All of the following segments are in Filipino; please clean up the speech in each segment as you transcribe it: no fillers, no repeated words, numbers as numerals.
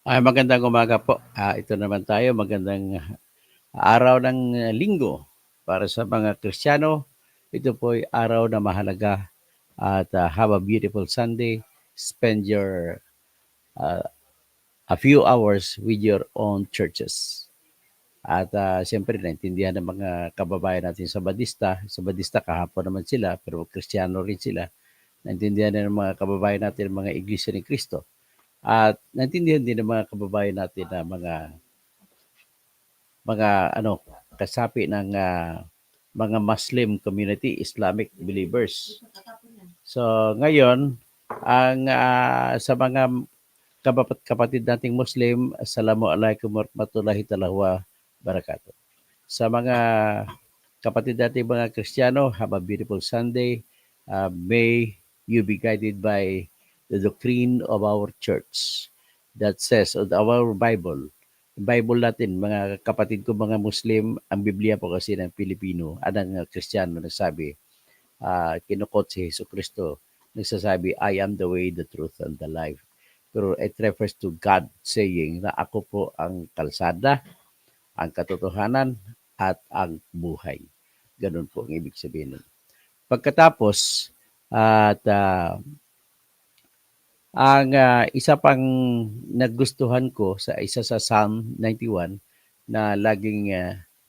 Ay, magandang umaga po. Ito naman tayo, magandang araw ng linggo para sa mga Kristiyano. Ito po ay araw na mahalaga at have a beautiful Sunday. Spend uh, a few hours with your own churches. At siyempre, naintindihan ng mga kababayan natin sa Badista. Sa Badista, kahapon naman sila, pero Kristiyano rin sila. Naintindihan ng mga kababayan natin, mga Iglesia ni Cristo. At naintindihan din ng mga kababayan natin na mga kasapi ng mga Muslim community, Islamic believers. So ngayon, ang sa mga kapatid nating Muslim, Assalamualaikum warahmatullahi wa barakatuh. Sa mga kapatid nating mga Kristiyano, have a beautiful Sunday. May you be guided by the doctrine of our church that says, of our Bible, Bible natin, mga kapatid ko mga Muslim, ang Biblia po kasi ng Pilipino, ng Kristiyano nagsabi, kinukot si Jesu Kristo, nagsasabi, I am the way, the truth, and the life. Pero it refers to God saying na ako po ang kalsada, ang katotohanan, at ang buhay. Ganun po ang ibig sabihin nun. Pagkatapos, at ang isa pang nagustuhan ko sa isa sa Psalm 91 na laging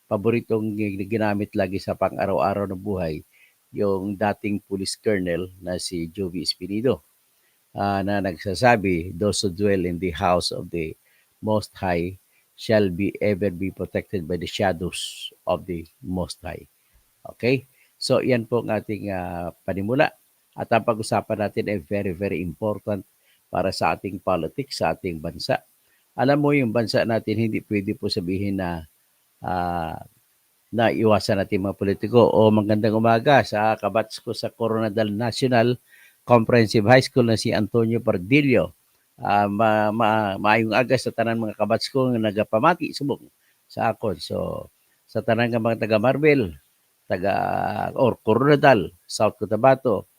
paboritong ginamit lagi sa pang-araw-araw na buhay, yung dating police colonel na si Jovi Espinido na nagsasabi, those who dwell in the house of the Most High shall be ever be protected by the shadows of the Most High. Okay? So, yan po ang ating panimula. At ang pag-usapan natin ay very, very important para sa ating politics, sa ating bansa. Alam mo, yung bansa natin, hindi pwede po sabihin na iwasan natin mga politiko. O magandang umaga sa kabats ko sa Coronadal National Comprehensive High School na si Antonio Pardillo. Maayong aga sa tanan mga kabats ko nga nagapamati subong sa akon. So, sa tanan nga mga taga Marvel, or Coronadal, South Cotabato,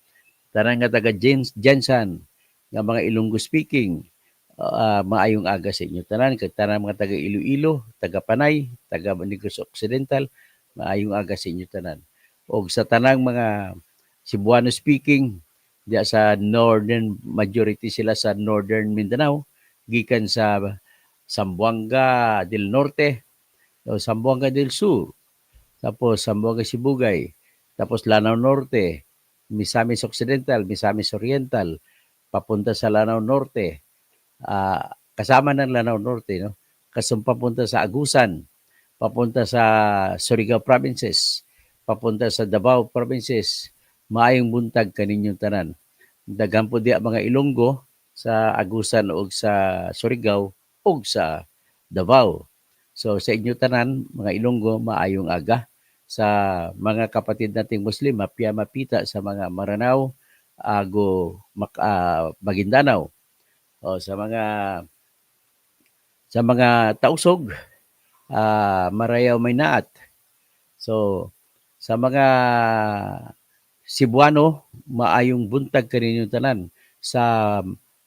tanan nga taga Jensan, nga mga Ilonggo speaking, maayong aga sa inyo tanan, kag tanan mga taga Iloilo, taga Panay, taga Negros Occidental, maayong aga sa inyo tanan. Og sa tanang mga Cebuano speaking, diya sa northern, majority sila sa northern Mindanao, gikan sa Zamboanga del Norte, o Zamboanga del Sur, tapos Zamboanga Sibugay, tapos Lanao Norte, Misamis Occidental, Misamis Oriental, papunta sa Lanao Norte, kasama ng Lanao Norte, no? Papunta sa Agusan, papunta sa Surigao Provinces, papunta sa Davao Provinces, maayong buntag kaninyong tanan. Daghan po diya mga Ilonggo sa Agusan o sa Surigao o sa Davao. So sa inyo tanan, mga Ilonggo, maayong aga. Sa mga kapatid nating Muslim, mapita sa mga Maranao, Maguindanao, o sa mga Tausog, Marayaw, Maynaat. So sa mga Cebuano, maayong buntag kaninyong tanan. Sa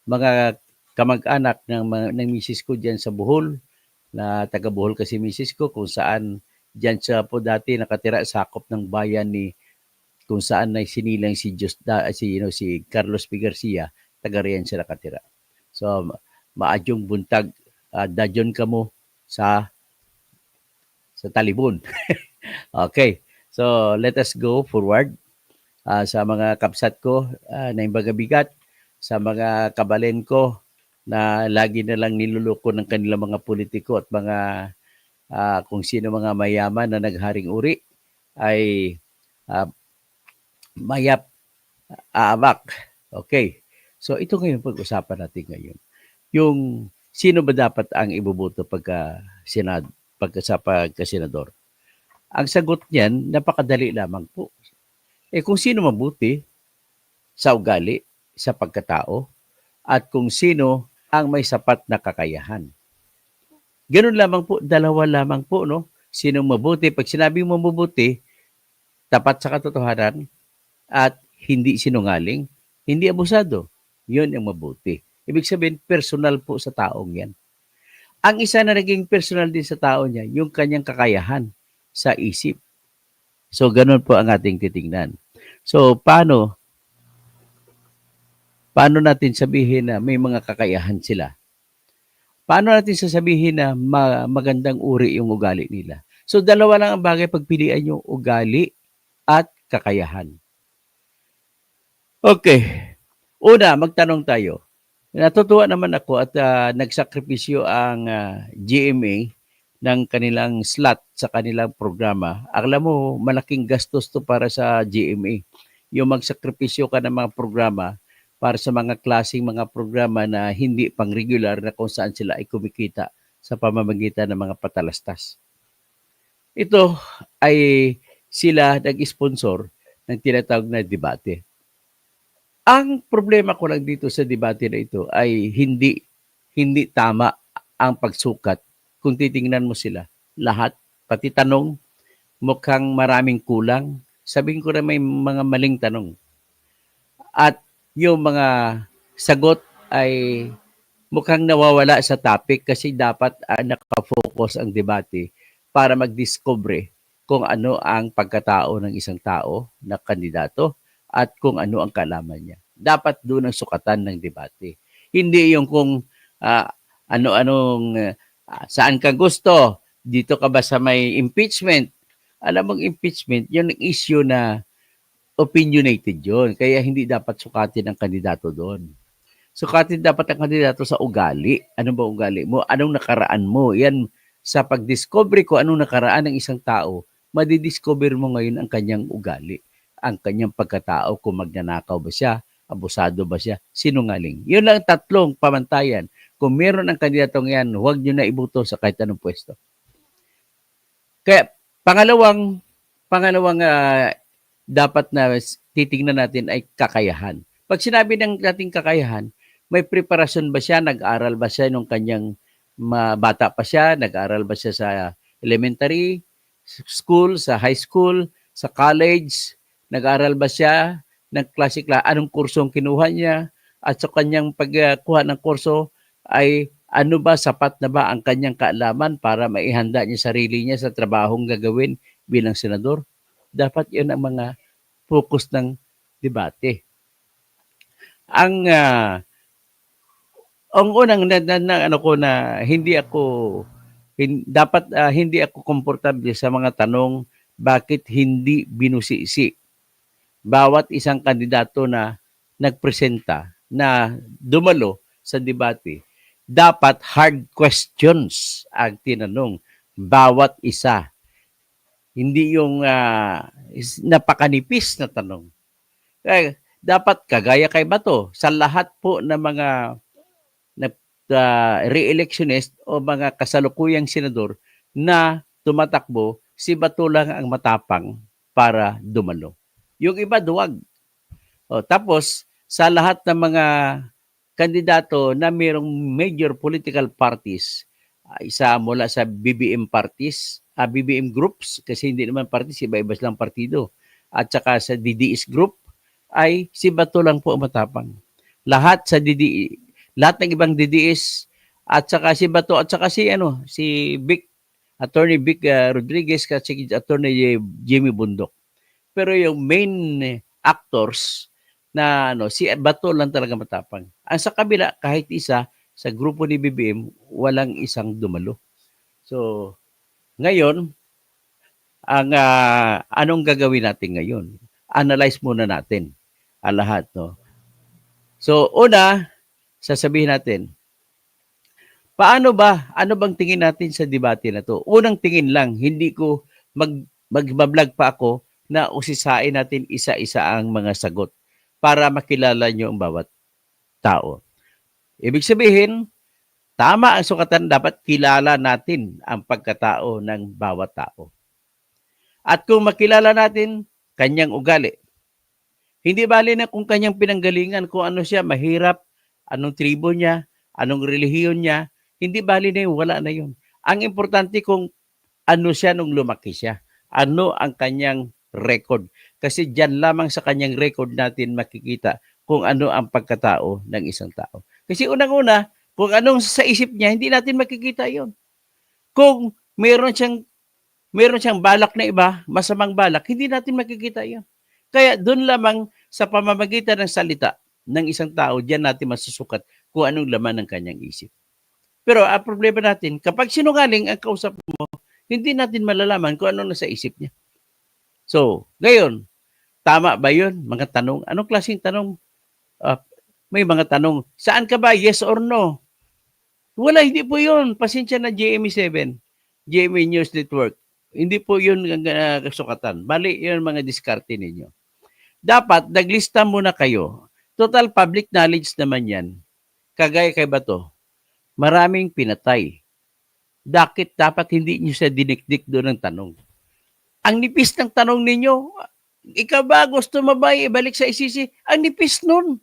mga kamag-anak ng misis ko diyan sa Bohol, na taga Bohol kasi misis ko, kung saan diyan siya po dati nakatira, sakop ng bayan ni kung saan na sinilang si Carlos P. Garcia, taga riyan siya nakatira. So maadyong buntag, dadyon kamo sa Talibon. Okay. So let us go forward. Sa mga kapsat ko na imbagabigat, sa mga kabalen ko na lagi na lang niluloko ng kanilang mga politiko at mga kung sino mga mayaman na nagharing uri ay mayap aabak. Okay. So ito ngayon pag-usapan natin ngayon. Yung sino ba dapat ang iboboto sa pagka-senador? Ang sagot niyan, napakadali lamang po. Kung sino mabuti sa ugali, sa pagkatao, at kung sino ang may sapat na kakayahan. Ganun lamang po, dalawa lamang po, no? Sinong mabuti? Pag sinabi mo mabuti, tapat sa katotohanan, at hindi sinungaling, hindi abusado. Yun ang mabuti. Ibig sabihin, personal po sa taong yan. Ang isa na naging personal din sa tao niya, yung kanyang kakayahan sa isip. So, ganun po ang ating titingnan. So, paano natin sabihin na may mga kakayahan sila? Paano natin sasabihin na magandang uri yung ugali nila? So, dalawa lang ang bagay pagpilian yung ugali at kakayahan. Okay. Una, magtanong tayo. Natutuwa naman ako at nagsakripisyo ang GMA ng kanilang slot sa kanilang programa. Alam mo, malaking gastos to para sa GMA. Yung magsakripisyo ka ng mga programa para sa mga klaseng mga programa na hindi pang regular na kung saan sila ay kumikita sa pamamagitan ng mga patalastas. Ito ay sila nag-sponsor ng tinatawag na debate. Ang problema ko lang dito sa debate na ito ay hindi tama ang pagsukat. Kung titingnan mo sila, lahat, pati tanong, mukhang maraming kulang. Sabihin ko na may mga maling tanong. At yung mga sagot ay mukhang nawawala sa topic kasi dapat nakafocus ang debate para magdiscover kung ano ang pagkatao ng isang tao na kandidato at kung ano ang kaalaman niya. Dapat doon ang sukatan ng debate. Hindi yung kung ano-anong saan ka gusto, dito ka ba sa may impeachment. Alam mong impeachment, yun ang issue na opinionated yun. Kaya hindi dapat sukatin ang kandidato doon. Sukatin dapat ang kandidato sa ugali. Ano ba ugali mo? Anong nakaraan mo? Yan, sa pag-discover ko anong nakaraan ng isang tao, madidiscover mo ngayon ang kanyang ugali, ang kanyang pagkatao, kung magnanakaw ba siya, abusado ba siya, sinungaling. Yun lang tatlong pamantayan. Kung meron ang kandidatong yan, huwag nyo na ibuto sa kahit anong pwesto. Kaya pangalawang dapat na titingnan natin ay kakayahan. Pag sinabi ng nating kakayahan, may preparasyon ba siya? Nag-aral ba siya nung kanyang bata pa siya? Nag-aral ba siya sa elementary school, sa high school, sa college? Nag-aral ba siya ng klase? Anong kursong kinuha niya? At sa kanyang pagkuha ng kurso ay ano ba, sapat na ba ang kanyang kaalaman para maihanda niya sarili niya sa trabahong gagawin bilang senador? Dapat yun ang mga focus ng debate. Ang unang ano ko na hindi ako komportable sa mga tanong bakit hindi binusisi bawat isang kandidato na nagpresenta na dumalo sa debate. Dapat hard questions ang tinanong bawat isa. Hindi yung napakanipis na tanong. Kaya dapat kagaya kay Bato sa lahat po ng mga re-electionist o mga kasalukuyang senador na tumatakbo, si Bato lang ang matapang para dumalo. Yung iba duwag. Tapos sa lahat ng mga kandidato na mayroong major political parties, isa mula sa BBM parties, BBM groups, kasi hindi naman parties, iba-iba lang partido, at saka sa DDS group, ay si Bato lang po matapang. Lahat ng ibang DDS, at saka si Bato, at saka si Attorney Vic Rodriguez, kasi Attorney Jimmy Bundok. Pero yung main actors na si Bato lang talaga matapang. Ang sa kabila, kahit isa sa grupo ni BBM, walang isang dumalo. So, ngayon, anong gagawin natin ngayon? Analyze muna natin ang lahat, no? So, una, sasabihin natin, ano bang tingin natin sa debate na to? Unang tingin lang, hindi ko magbablog pa ako na usisain natin isa-isa ang mga sagot para makilala nyo ang bawat tao. Ibig sabihin, tama ang sukatan, dapat kilala natin ang pagkatao ng bawat tao. At kung makilala natin kanyang ugali, hindi bali na kung kanyang pinanggalingan, kung ano siya, mahirap, anong tribo niya, anong relihiyon niya, hindi bali na yun, wala na yun. Ang importante kung ano siya nung lumaki siya, ano ang kanyang record. Kasi dyan lamang sa kanyang record natin makikita kung ano ang pagkatao ng isang tao. Kasi unang-una, Kung anong sa isip niya, hindi natin makikita yon. Kung meron siyang balak na iba, masamang balak, hindi natin makikita yon. Kaya doon lamang sa pamamagitan ng salita ng isang tao, diyan natin masusukat kung anong laman ng kanyang isip. Pero ang problema natin, kapag sinungaling ang kausap mo, hindi natin malalaman kung ano nasa isip niya. So, ngayon, tama ba yun? Mga tanong. Anong klaseng tanong? May mga tanong. Saan ka ba? Yes or no? Wala, hindi po yun. Pasensya na GMA7, GMA News Network. Hindi po yun kasukatan. Bali, yun mga diskarte ninyo. Dapat, naglista muna kayo. Total public knowledge naman yan. Kagaya kay Bato, maraming pinatay. Dapat hindi nyo siya dinikdik doon ng tanong. Ang nipis ng tanong ninyo, ikaw ba gusto mo ba ibalik sa ICC? Ang nipis nun.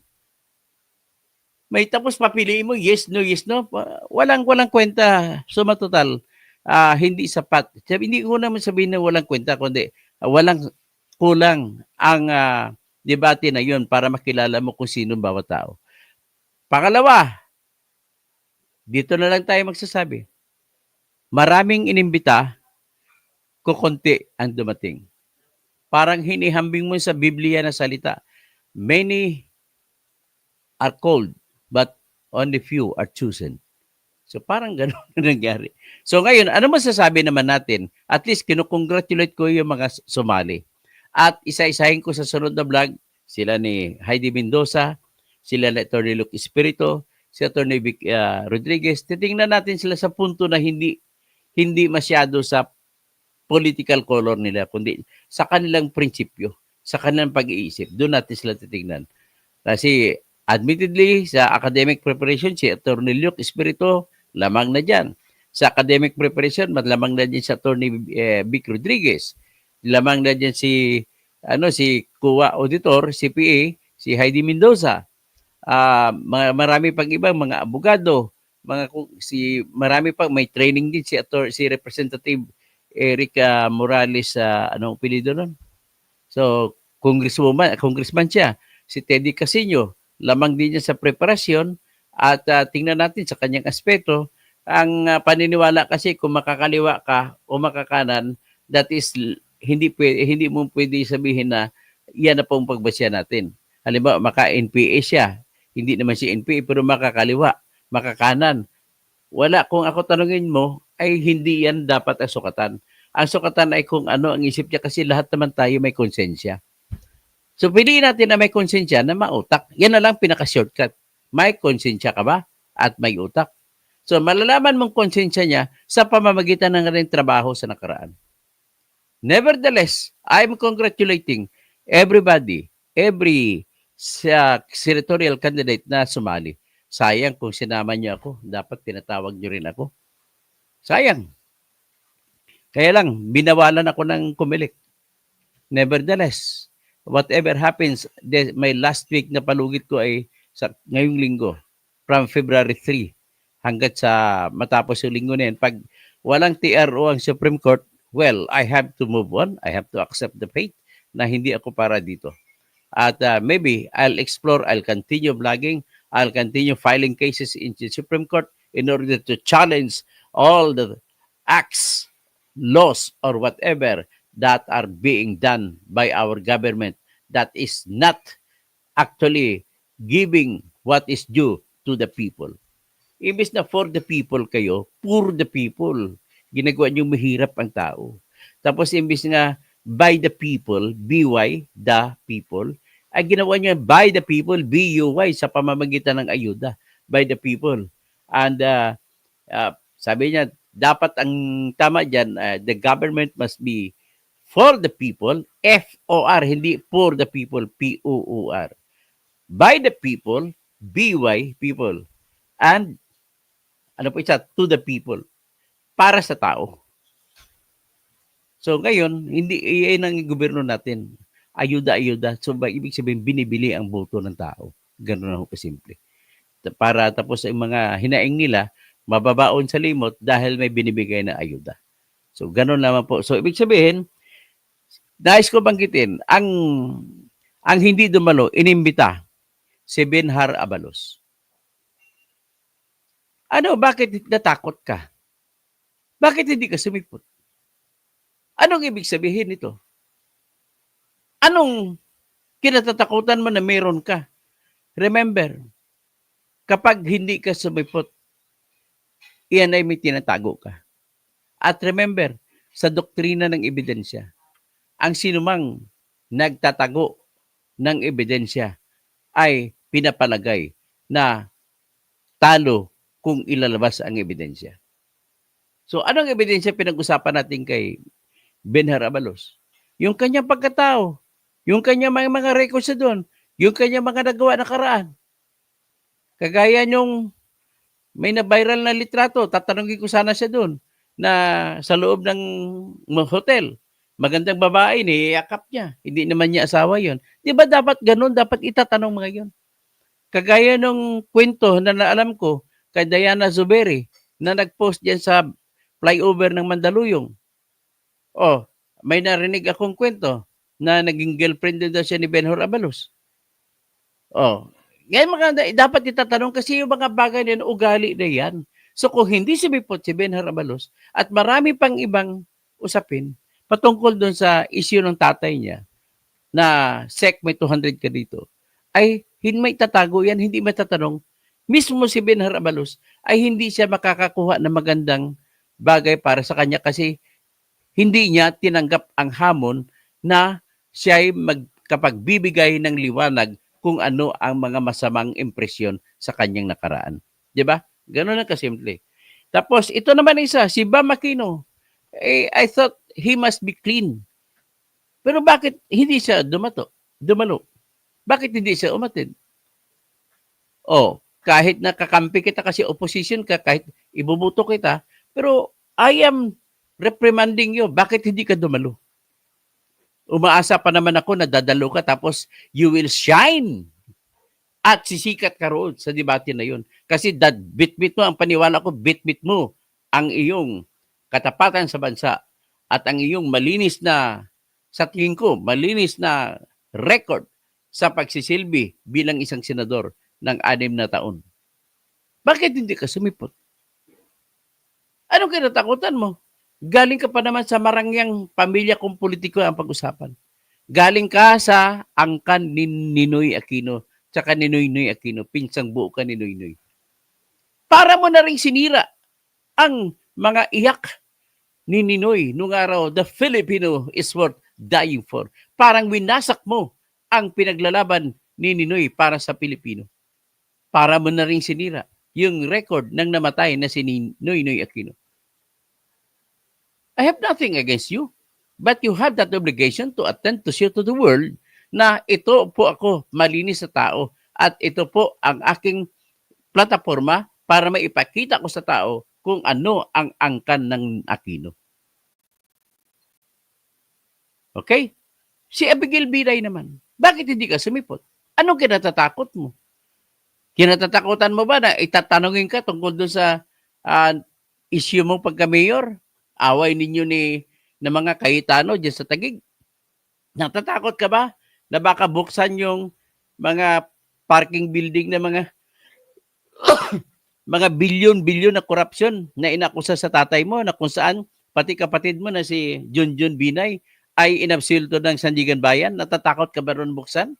May tapos papiliin mo, yes, no, yes, no. Walang kwenta. Suma total, hindi sapat. Hindi ko naman sabihin na walang kwenta, kundi walang kulang ang debate na yun para makilala mo kung sino bawat tao. Pangalawa, dito na lang tayo magsasabi. Maraming inimbita, kukunti ang dumating. Parang hinihambing mo sa Biblia na salita. Many are called, but only few are chosen. So parang gano'n nangyari. So ngayon, ano masasabi naman natin? At least kinukongratulate ko yung mga sumali. At isa-isahin ko sa sunod na vlog, sila ni Heidi Mendoza, sila ni Atty. Luke Espiritu, si Atty. Vic Rodriguez. Titingnan natin sila sa punto na hindi masyado sa political color nila, kundi sa kanilang prinsipyo, sa kanilang pag-iisip. Doon natin sila titingnan. Kasi admittedly, sa academic preparation, si Atty. Luke Espiritu, lamang na dyan. Sa academic preparation, lamang na dyan si Atty. Vic Rodriguez. Lamang na dyan si Kuwa Auditor, CPA, si Heidi Mendoza. Marami pang ibang mga abogado, marami pang may training din si Representative Eric Morales, anong apelyido nun? So, congressman siya. Si Teddy Casino, lamang din niya sa preparasyon at tingnan natin sa kanyang aspeto. Ang paniniwala kasi kung makakaliwa ka o makakanan, that is, hindi mo pwede sabihin na yan na pong pagbasya natin. Halimbawa, maka-NPA siya. Hindi naman si NPA pero makakaliwa, makakanan. Wala, kung ako tanungin mo, ay hindi yan dapat ang sukatan. Ang sukatan ay kung ano ang isip niya kasi lahat naman tayo may konsensya. So, piliin natin na may konsensya na mautak. Yan na lang pinaka-shortcut. May konsensya ka ba? At may utak. So, malalaman mong konsensya niya sa pamamagitan ng kanyang trabaho sa nakaraan. Nevertheless, I'm congratulating everybody, every senatorial candidate na sumali. Sayang kung sinama niyo ako. Dapat pinatawag niyo rin ako. Sayang. Kaya lang, binawalan ako ng Comelec. Nevertheless, whatever happens, my last week na palugit ko ay ngayong linggo, from February 3 hanggat sa matapos yung linggo na yan. Pag walang TRO ang Supreme Court, well, I have to move on. I have to accept the fate na hindi ako para dito. At maybe I'll continue vlogging, I'll continue filing cases in the Supreme Court in order to challenge all the acts, laws, or whatever that are being done by our government that is not actually giving what is due to the people. Imbis na for the people kayo, poor the people. Ginagawa niyo mahirap ang tao. Tapos imbis nga by the people, BY, the people, ay ginawa niya by the people, BUY, sa pamamagitan ng ayuda, by the people. And sabi niya, dapat ang tama dyan, the government must be for the people, FOR, hindi for the people, POOR. By the people, BY, people. And, ano po isa, to the people. Para sa tao. So ngayon, hindi iyan ang gobyerno natin. Ayuda. So ibig sabihin, binibili ang boto ng tao. Ganun na ho kasimple. Para tapos ang mga hinaing nila, mababaon sa limot dahil may binibigay na ayuda. So ganun naman po. So ibig sabihin, nais ko banggitin, ang hindi dumalo, inimbita si Benhar Abalos. bakit natakot ka? Bakit hindi ka sumipot? Anong ibig sabihin nito? Anong kinatatakutan mo na meron ka? Remember, kapag hindi ka sumipot, iyan ay may tinatago ka. At remember, sa doktrina ng ebidensya, ang sinumang nagtatago ng ebidensya ay pinapalagay na talo kung ilalabas ang ebidensya. So, anong ebidensya pinag-usapan natin kay Benhar Abalos? Yung kanyang pagkatao, yung kanyang mga records na doon, yung kanyang mga nagawa na karaan. Kagaya nung may na-viral na litrato, tatanungin ko sana siya doon, na sa loob ng hotel, magandang babae, niyakap niya. Hindi naman niya asawa yon. Di ba dapat ganun? Dapat itatanong mga yon. Kagaya nung kwento na naalam ko kay Diana Zuberi na nag-post diyan sa flyover ng Mandaluyong. Oh, may narinig akong kwento na naging girlfriend din daw siya ni Benhur Abalos. Oh, yan mga dapat itatanong kasi yung mga bagay na ugali na yan. So kung hindi sumipot si Benhur Abalos at marami pang ibang usapin patungkol doon sa issue ng tatay niya na SEC may 200 ka dito, ay hindi may tatago yan, hindi matatanong. Mismo si Benhur Abalos ay hindi siya makakakuha ng magandang bagay para sa kanya kasi hindi niya tinanggap ang hamon na siya ay magkapagbibigay ng liwanag kung ano ang mga masamang impresyon sa kanyang nakaraan. Di ba? Ganun na kasimple. Tapos, ito naman isa, si Bam Aquino. I thought he must be clean. Pero bakit hindi siya dumalo? Bakit hindi siya umatid? Oh, kahit nakakampi kita kasi opposition ka, kahit ibubuto kita, pero I am reprimanding you. Bakit hindi ka dumalo? Umaasa pa naman ako na dadalo ka tapos you will shine at sisikat ka roon sa debate na yun. Kasi bit-bit mo, ang paniwala ko, bit-bit mo ang iyong katapatan sa bansa at ang iyong malinis na, sa tingin ko, malinis na record sa pagsisilbi bilang isang senador ng 6 na taon. Bakit hindi ka sumipot? Anong kinatakutan mo? Galing ka pa naman sa marangyang pamilya kung politiko ang pag-usapan. Galing ka sa angkan ni Ninoy Aquino, tsaka ni Noynoy Aquino, pinsang buo ka ni Noynoy. Para mo na rin sinira ang mga iyak ni Ninoy nung araw, the Filipino is worth dying for. Parang winasak mo ang pinaglalaban ni Ninoy para sa Pilipino. Para mo na rin sinira yung record ng namatay na si Noynoy Aquino. I have nothing against you, but you have that obligation to attend to show to the world na ito po ako, malinis sa tao, at ito po ang aking plataforma para maipakita ko sa tao kung ano ang angkan ng Aquino. Okay? Si Abigail Binay naman, bakit hindi ka sumipot? Anong kinatatakot mo? Kinatatakutan mo ba na itatanungin ka tungkol doon sa issue mo pagka-mayor? Away ninyo na mga Cayetano dyan sa Taguig. Natatakot ka ba na baka buksan yung mga parking building na mga mga bilyon-bilyon na korupsyon na inakusa sa tatay mo na kung saan pati kapatid mo na si Junjun Binay ay inabsulto ng Sandigan Bayan? Natatakot ka ba ron buksan?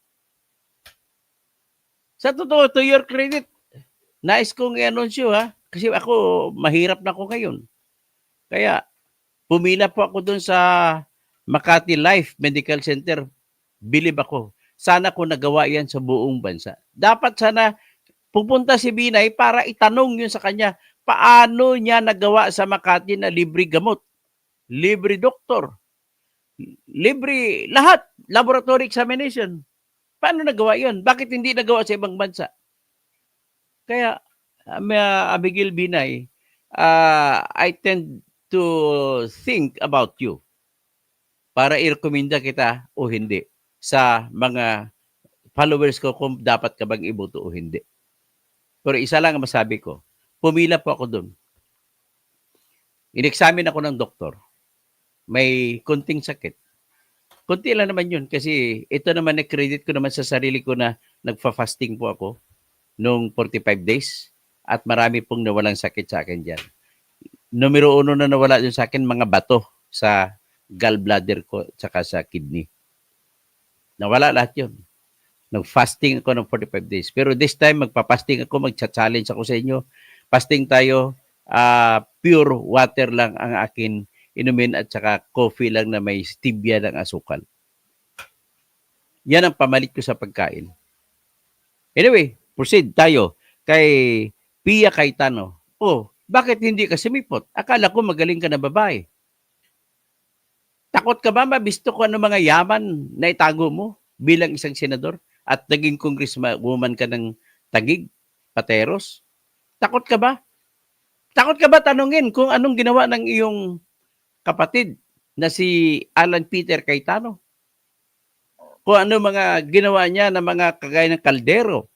Sa totoo, to your credit, nais kong i-anunsyo ha, kasi ako mahirap na ako ngayon. Kaya pumila po ako doon sa Makati Life Medical Center. Bilib ako. Sana ko nagawa yan sa buong bansa. Dapat sana pupunta si Binay para itanong yun sa kanya, paano niya nagawa sa Makati na libre gamot, libre doktor, libre lahat, laboratory examination. Paano nagawa yun? Bakit hindi nagawa sa ibang bansa? Kaya, Abigail Binay, I tend to think about you para i-recommenda kita o hindi sa mga followers ko kung dapat ka bang iboto o hindi. Pero isa lang ang masabi ko, pumila po ako doon. In-examine ako ng doktor. May kunting sakit. Kunti lang naman yun kasi ito naman na-credit ko naman sa sarili ko na nagfa-fasting po ako noong 45 days. at marami pong nawalang sakit sa akin dyan. Numero 1 na nawala yun sa akin, mga bato sa gallbladder ko tsaka sa kidney. Nawala lahat yun. Nag-fasting ako ng 45 days. Pero this time, magpa-fasting ako, mag-challenge ako sa inyo. Fasting tayo, pure water lang ang akin inumin at saka coffee lang na may stevia ng asukal. Yan ang pamalit ko sa pagkain. Anyway, proceed tayo kay Pia Cayetano. Oh, bakit hindi ka sumipot? Akala ko magaling ka na babae. Takot ka ba mabisto ko ano mga yaman na itago mo bilang isang senador at naging congresswoman ka ng Taguig, Pateros? Takot ka ba? Takot ka ba tanungin kung anong ginawa ng iyong kapatid na si Alan Peter Cayetano? Kung ano mga ginawa niya na mga kagaya ng kaldero.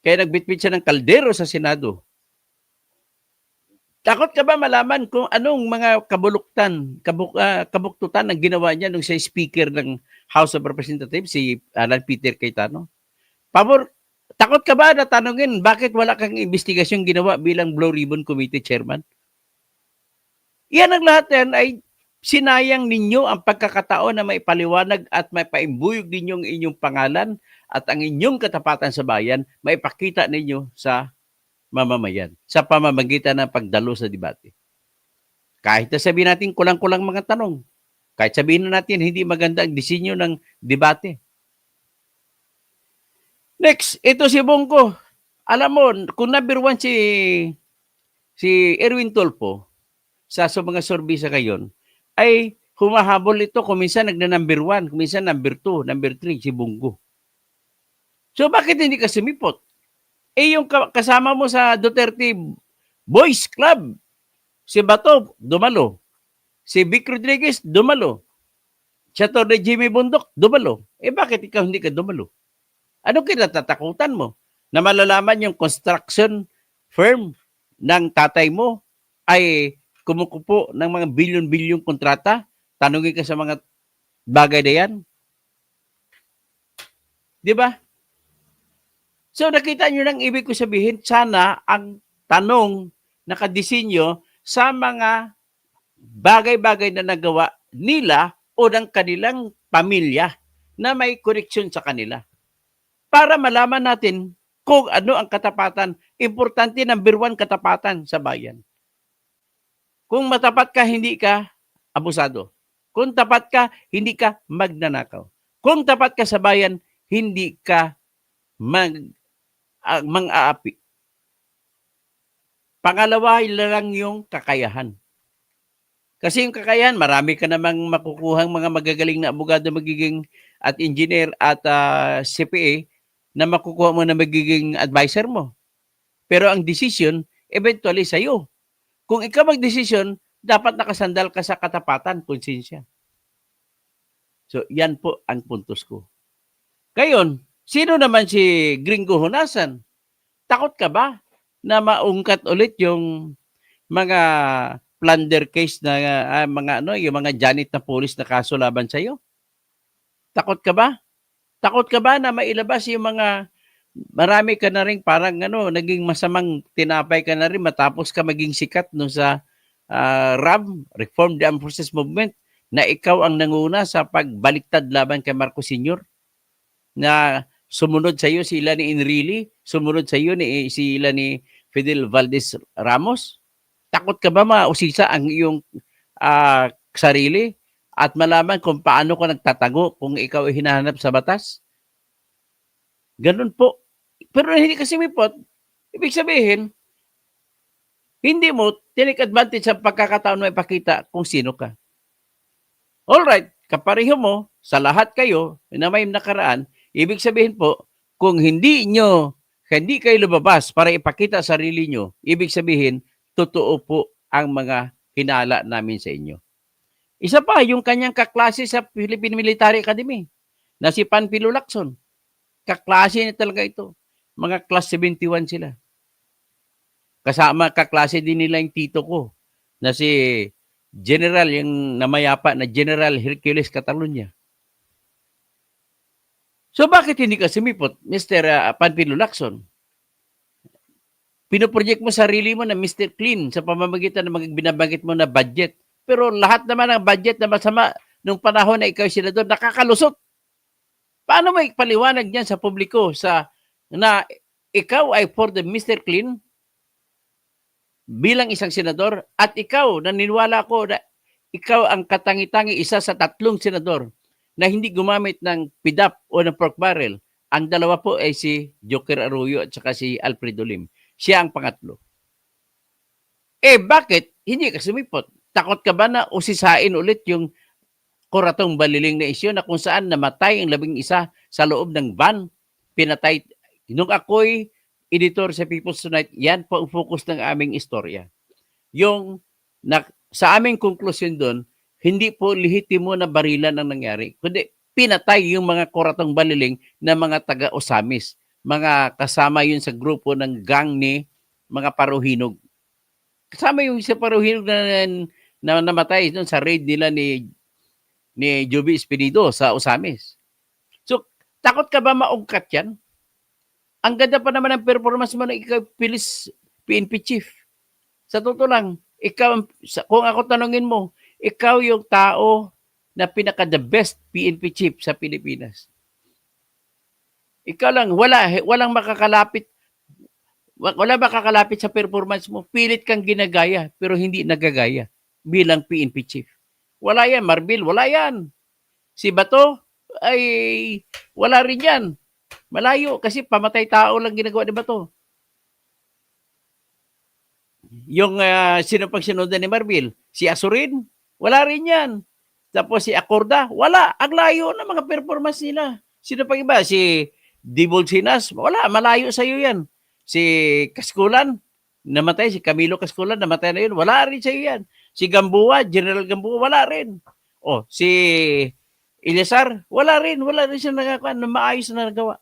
Kaya nagbitbit siya ng kaldero sa Senado. Takot ka ba malaman kung anong mga kabuktutan ang ginawa niya nung siya speaker ng House of Representatives, si Alan Peter Cayetano? Takot ka ba na tanungin bakit wala kang investigasyong ginawa bilang Blue Ribbon Committee Chairman? Yan ang lahat yan ay sinayang ninyo ang pagkakataon na maipaliwanag at maimbuyog ninyo ang inyong pangalan at ang inyong katapatan sa bayan, maipakita ninyo sa mamamayan sa pamamagitan ng pagdalo sa debate. Kahit na sabihin natin kulang-kulang mga tanong, kahit sabihin na natin hindi maganda ang disenyo ng debate. Next, ito si Bongo. Alam mo, kung number 1 si Erwin Tulfo sa mga survey sa ngayon, ay humahabol ito kung minsan nagna-number 1, kung minsan number 2, number 3, si Bongo. So bakit hindi ka sumipot? Yung kasama mo sa Duterte Boys Club, si Bato, dumalo. Si Vic Rodriguez, dumalo. Si Atty. Jimmy Bundok, dumalo. Bakit ikaw hindi ka dumalo? Anong kinatatakutan mo? Na malalaman yung construction firm ng tatay mo ay kumukupo ng mga bilyon-bilyong kontrata? Tanungin ka sa mga bagay na yan? Di ba? So nakita nyo nang ibig ko sabihin, sana ang tanong nakadesinyo sa mga bagay-bagay na nagawa nila o ng kanilang pamilya na may koneksyon sa kanila. Para malaman natin kung ano ang katapatan. Importante, number 1, katapatan sa bayan. Kung matapat ka, hindi ka abusado. Kung tapat ka, hindi ka magnanakaw. Kung tapat ka sa bayan, hindi ka mang-aapi. Pangalawa lang yung kakayahan. Kasi yung kakayahan, marami ka namang makukuhang mga magagaling na abogado magiging at engineer at CPA na makukuha mo na magiging advisor mo. Pero ang decision, eventually sa'yo. Kung ikaw mag-decision, dapat nakasandal ka sa katapatan, konsensya. So, yan po ang puntos ko. Ngayon, sino naman si Gringo Honasan? Takot ka ba na maungkat ulit yung mga plunder case na yung mga janit na pulis na kaso laban sa iyo? Takot ka ba? Takot ka ba na mailabas yung mga marami ka na rin parang naging masamang tinapay ka na rin matapos ka maging sikat no sa RAM, Reform the Armed Forces Movement, na ikaw ang nanguna sa pagbaliktad laban kay Marcos Sr. na sumunod sa iyo sila ni Enrile, sumunod sa iyo sila ni Fidel Valdez Ramos. Takot ka ba mausisa ang iyong sarili at malaman kung paano ka nagtatago kung ikaw ay hinahanap sa batas? Ganun po. Pero hindi ka sumipot, ibig sabihin, hindi mo take advantage sa pagkakataon mo ipakita kung sino ka. Alright, kapareho mo sa lahat kayo na may nakaraan, ibig sabihin po, kung hindi kayo lumabas para ipakita sarili nyo, ibig sabihin, totoo po ang mga hinala namin sa inyo. Isa pa, yung kanyang kaklase sa Philippine Military Academy, na si Panfilo Lacson. Kaklase niya talaga ito. Mga class 71 sila. Kasama, kaklase din nila yung tito ko, na si General, yung namayapa na General Hercules Catalunya. So bakit hindi ka sumipot, Mr. Panfilo Lacson? pinoproject mo sarili mo na Mr. Clean sa pamamagitan ng mga binabanggit mo na budget. Pero lahat naman ng budget na masama nung panahon na ikaw senador, nakakalusot. Paano mo ipaliwanag niyan sa publiko na ikaw ay for the Mr. Clean bilang isang senador at ikaw, naniniwala ko na ikaw ang katangi-tangi isa sa 3 senador na hindi gumamit ng PDAP o ng pork barrel. Ang dalawa po ay si Joker Arroyo at saka si Alfredo Lim. Siya ang pangatlo. Bakit hindi ka sumipot? Takot ka ba na usisain ulit yung Kuratong Baliling na isyu na kung saan namatay ang 11 sa loob ng van, pinatay. Nung ako'y editor sa People's Tonight, yan po ang focus ng aming istorya. Yung sa aming konklusyon doon, hindi po lehitimo na barilan ang nangyari, kundi pinatay yung mga Kuratong Baliling na mga taga-Osamis. Mga kasama yun sa grupo ng gang ni mga Paruhinog. Kasama yung sa Paruhinog na namatay doon sa raid nila ni Joby Espinido sa Osamis. So, takot ka ba maungkat yan? Ang ganda pa naman ng performance mo na ikaw PNP chief. Sa totoo lang, ikaw, kung ako tanungin mo, ikaw yung tao na pinaka-the best PNP chief sa Pilipinas. Ikaw lang, walang makakalapit sa performance mo. Pilit kang ginagaya, pero hindi nagagaya bilang PNP chief. Wala yan, Marbil, wala yan. Si Bato, ay wala rin yan. Malayo, kasi pamatay tao lang ginagawa ni Bato. Yung sino pang sinundan ni Marbil? Si Asurin, wala rin yan. Tapos si Acorda, wala. Ang layo ng mga performance nila. Sino pang iba? Si Dibolsinas, wala. Malayo sa'yo yan. Si Kaskulan, namatay. Si Camilo Kaskulan, namatay na yun. Wala rin sa'yo yan. Si Gamboa, General Gamboa, wala rin. Si Ilesar, wala rin siya nagawa na maayos na nagawa.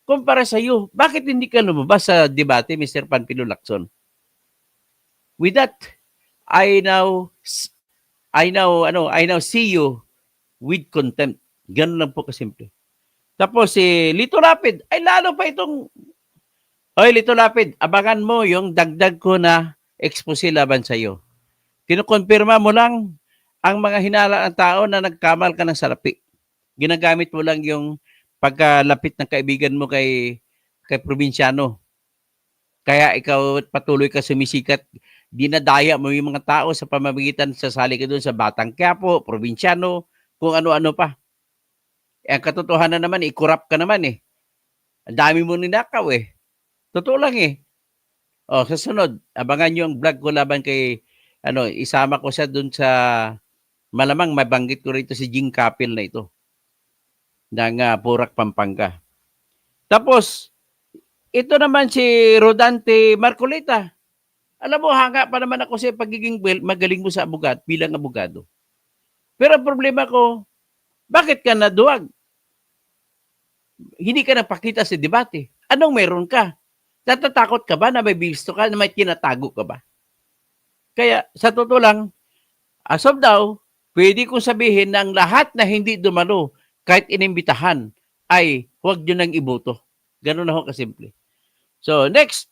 Kumpara sa iyo, bakit hindi ka lumabas sa debate, Mr. Panfilo Lacson? With that, I now see you with contempt. Ganun lang po kasimple. Tapos si Lito Lapid, ay lalo pa itong Lito Lapid, abangan mo yung dagdag ko na expose laban sa iyo. Kinukonfirma mo lang ang mga hinala ng tao na nagkamal ka ng salapi. Ginagamit mo lang yung pagkalapit ng kaibigan mo kay probinsyano. Kaya ikaw patuloy ka sumisikat. Dinadaya mo yung mga tao sa pamamagitan sa sali ka doon sa Batang Quiapo, probinsyano, kung ano-ano pa. Ang katotohanan naman, i-corrupt ka naman eh. Ang dami mo ninakaw eh. Totoo lang eh. Sa sunod, abangan nyo ang vlog ko laban kay isama ko siya dun sa malamang mabanggit ko rito si Jing Capil na ito ng Purak, Pampanga. Tapos, ito naman si Rodante Marcolita. Alam mo, hanga pa naman ako sa pagiging magaling mo sa abogado, bilang abogado. Pero ang problema ko, bakit ka naduwag? Hindi ka napakita sa debate. Anong meron ka? Natatakot ka ba na may bisto ka, na may tinatago ka ba? Kaya sa totoo lang, as of now, pwede kong sabihin na ang lahat na hindi dumalo kahit inimbitahan ay huwag nyo nang iboto. Ganun na ho kasimple. So next,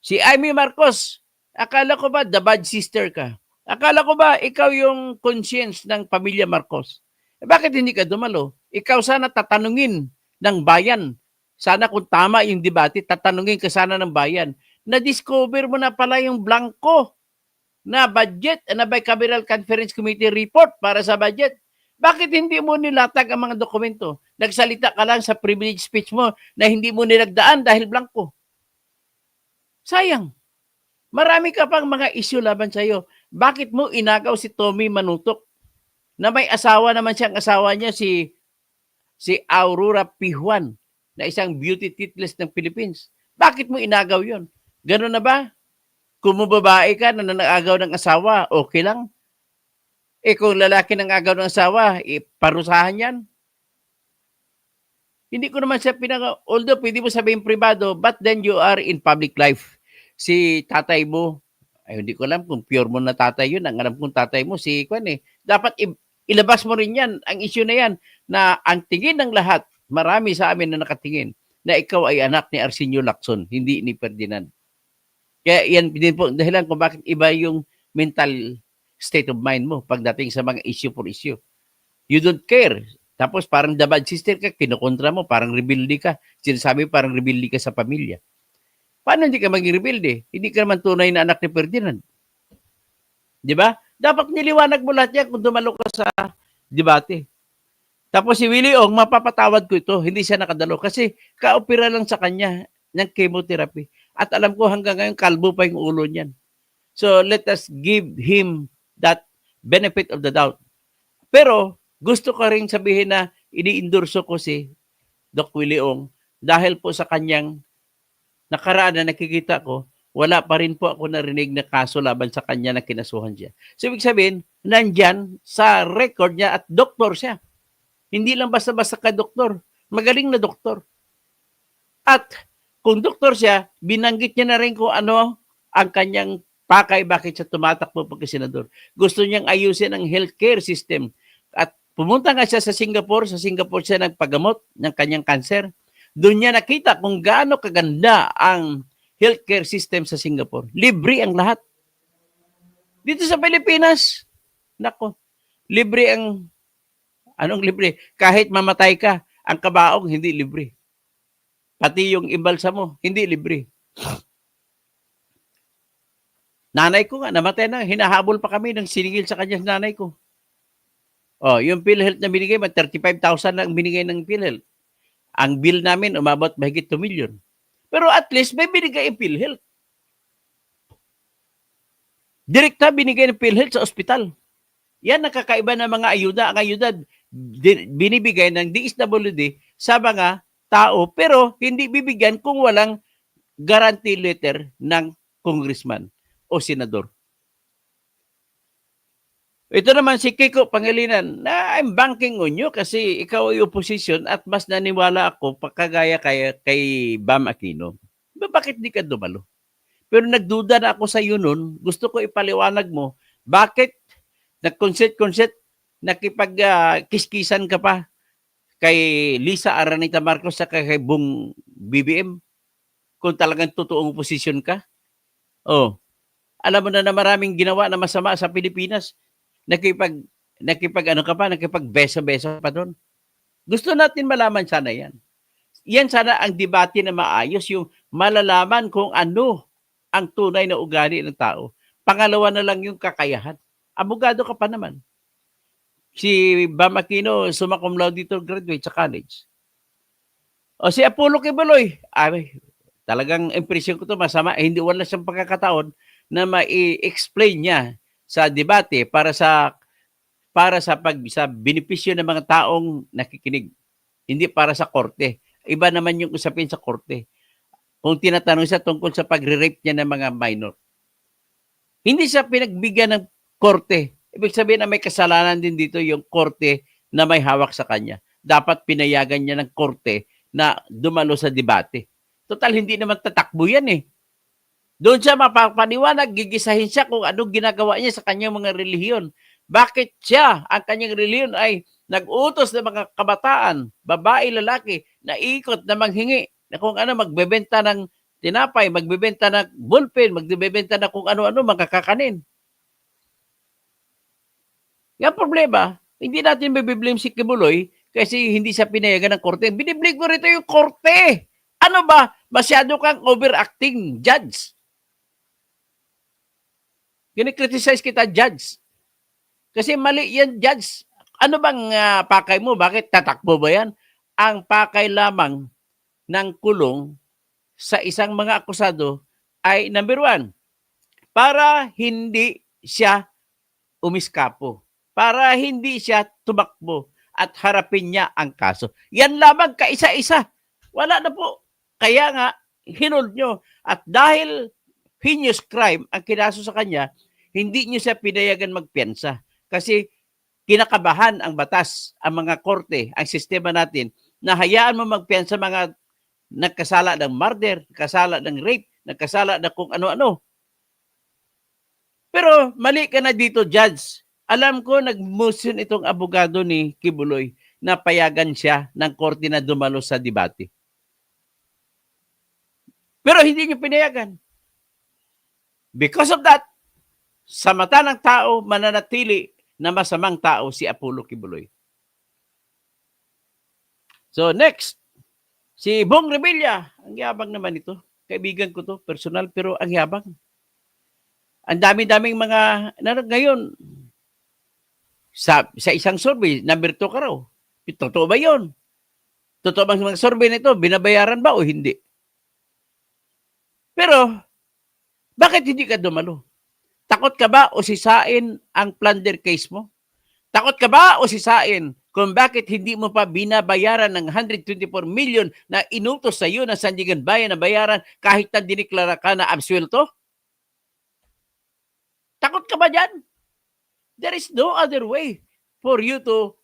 si Amy Marcos. Akala ko ba the bad sister ka? Akala ko ba ikaw yung conscience ng pamilya Marcos? Bakit hindi ka dumalo? Ikaw sana tatanungin ng bayan. Sana kung tama yung debate, tatanungin ka sana ng bayan. Na-discover mo na pala yung blanco na budget na Bicameral Conference Committee report para sa budget. Bakit hindi mo nilatag ang mga dokumento? Nagsalita ka lang sa privilege speech mo na hindi mo nilagdaan dahil blanco. Sayang. Marami ka pang mga issue laban sa iyo. Bakit mo inagaw si Tommy Manutok na may asawa naman siyang asawa niya si Aurora Pijuan na isang beauty titless ng Philippines? Bakit mo inagaw yon? Ganun na ba? Kung babae ka na nangagaw ng asawa, okay lang. Kung lalaki nang agaw ng asawa, parusahan yan. Hindi ko naman siya although pwede mo sabihin privado, but then you are in public life. Si tatay mo, ay hindi ko alam kung pure mo na tatay yun. Ang alam kong tatay mo, si Kwan eh. Dapat ilabas mo rin yan, ang issue na yan, na ang tingin ng lahat, marami sa amin na nakatingin, na ikaw ay anak ni Arsenio Lacson, hindi ni Ferdinand. Kaya yan din po dahilan kung bakit iba yung mental state of mind mo pagdating sa mga issue for issue. You don't care. Tapos parang the bad sister ka, kinukontra mo, parang rebelde ka. Sinasabi parang rebelde ka sa pamilya. Paano hindi ka maging rebelde? Hindi ka naman tunay na anak ni Ferdinand. Di ba? Dapat niliwanag mo lahat yan kung dumalo ka sa debate. Tapos si Willie Ong, mapapatawad ko ito. Hindi siya nakadalo kasi kaopera lang sa kanya ng chemotherapy. At alam ko hanggang ngayon kalbo pa yung ulo niyan. So let us give him that benefit of the doubt. Pero gusto ko rin sabihin na ini-endorso ko si Doc Willie Ong dahil po sa kanyang nakaraan na nakikita ko, wala pa rin po ako narinig na kaso laban sa kanya na kinasuhan siya. So ibig sabihin, nandyan sa record niya at doktor siya. Hindi lang basta-basta ka-doktor. Magaling na doktor. At kung doktor siya, binanggit niya na rin kung ano ang kanyang pakay, bakit siya tumatakbo pagka-senador. Gusto niyang ayusin ang healthcare system. At pumunta nga siya sa Singapore siya nagpagamot ng kanyang cancer. Doon niya nakita kung gaano kaganda ang healthcare system sa Singapore. Libre ang lahat. Dito sa Pilipinas, nako, libre ang, anong libre? Kahit mamatay ka, ang kabaong hindi libre. Pati yung imbalsa mo, hindi libre. Nanay ko nga, namatay na. Hinahabol pa kami ng siningil sa kanya nanay ko. Oh, yung PhilHealth na binigay, 35,000 lang binigay ng PhilHealth. Ang bill namin, umabot mahigit 2 million. Pero at least, may binigay yung PhilHealth. Direkta binigay ng PhilHealth sa ospital. Yan nakakaiba ng mga ayuda. Ang ayuda, binibigay ng DSWD sa mga tao, pero hindi bibigyan kung walang guarantee letter ng congressman o senador. Ito naman si Kiko Pangilinan, na I'm banking on you kasi ikaw ay opposition at mas naniwala ako pagkagaya kay Bam Aquino. Bakit di ka dumalo? Pero nagduda na ako sa iyo noon. Gusto ko ipaliwanag mo bakit nag-concert, nakipag-kiskisan ka pa kay Lisa Aranita Marcos sa kay Bong BBM kung talagang totoong opposition ka. Oh, alam mo na maraming ginawa na masama sa Pilipinas. Nakipag ano ka pa, nakipag-beso-beso pa doon. Gusto natin malaman sana yan. Yan sana ang debate na maayos, yung malalaman kung ano ang tunay na ugali ng tao. Pangalawa na lang yung kakayahan. Abogado ka pa naman. Si Bam Aquino, summa cum laude dito, graduate sa college. O si Apollo Quiboloy, talagang impression ko to masama. Hindi wala siyang pagkakataon na ma-explain niya sa debate para sa benepisyo ng mga taong nakikinig. Hindi para sa korte. Iba naman yung usapin sa korte. Kung tinatanong siya tungkol sa pagre-rape niya ng mga minor. Hindi siya pinagbigyan ng korte. Ibig sabihin na may kasalanan din dito yung korte na may hawak sa kanya. Dapat pinayagan niya ng korte na dumalo sa debate. Total, hindi naman tatakbo yan eh. Doon siya mapapaniwanag, gigisahin siya kung anong ginagawa niya sa kanyang mga relihiyon. Bakit siya, ang kanyang relihiyon ay nag-utos ng mga kabataan, babae, lalaki, na ikot na manghingi, na kung ano, magbebenta ng tinapay, magbebenta ng ballpen, magbebenta na kung ano-ano, makakakanin. Yung problema, hindi natin mabiblame si Kibuloy kasi hindi siya pinayagan ng korte. Biniblame ko rito yung korte. Ano ba? Masyado kang overacting, judge. Kini-criticize kita, judge. Kasi mali yan, judge. Ano bang pakay mo? Bakit tatakbo ba yan? Ang pakay lamang ng kulong sa isang mga akusado ay number 1, para hindi siya umiskapo. Para hindi siya tumakbo at harapin niya ang kaso. Yan lamang kaisa-isa. Wala na po. Kaya nga, hinold nyo. At dahil heinous crime ang kinaso sa kanya, hindi nyo siya pinayagan magpiyansa. Kasi kinakabahan ang batas, ang mga korte, ang sistema natin, na hayaan mo magpiyansa mga nagkasala ng murder, nagkasala ng rape, nagkasala ng kung ano-ano. Pero mali ka na dito, judge. Alam ko, nag-motion itong abogado ni Kibuloy na payagan siya ng korte na dumalo sa debate. Pero hindi niyo pinayagan. Because of that, sa mata ng tao, mananatili na masamang tao si Apollo Kibuloy. So next, si Bong Revilla. Ang yabang naman ito. Kaibigan ko to, personal, pero ang yabang. Ang dami-daming mga, ngayon, sa isang survey, number 2 ka raw. Totoo ba yun? Totoo bang mga survey nito, binabayaran ba o hindi? Pero, bakit hindi ka dumalo? Takot ka ba o sisain ang plunder case mo? Takot ka ba o sisain kung bakit hindi mo pa binabayaran ng 124 million na inutos sa iyo ng Sandigan Bayan na bayaran kahit na diniklara ka na absuelto? Takot ka ba dyan? There is no other way for you to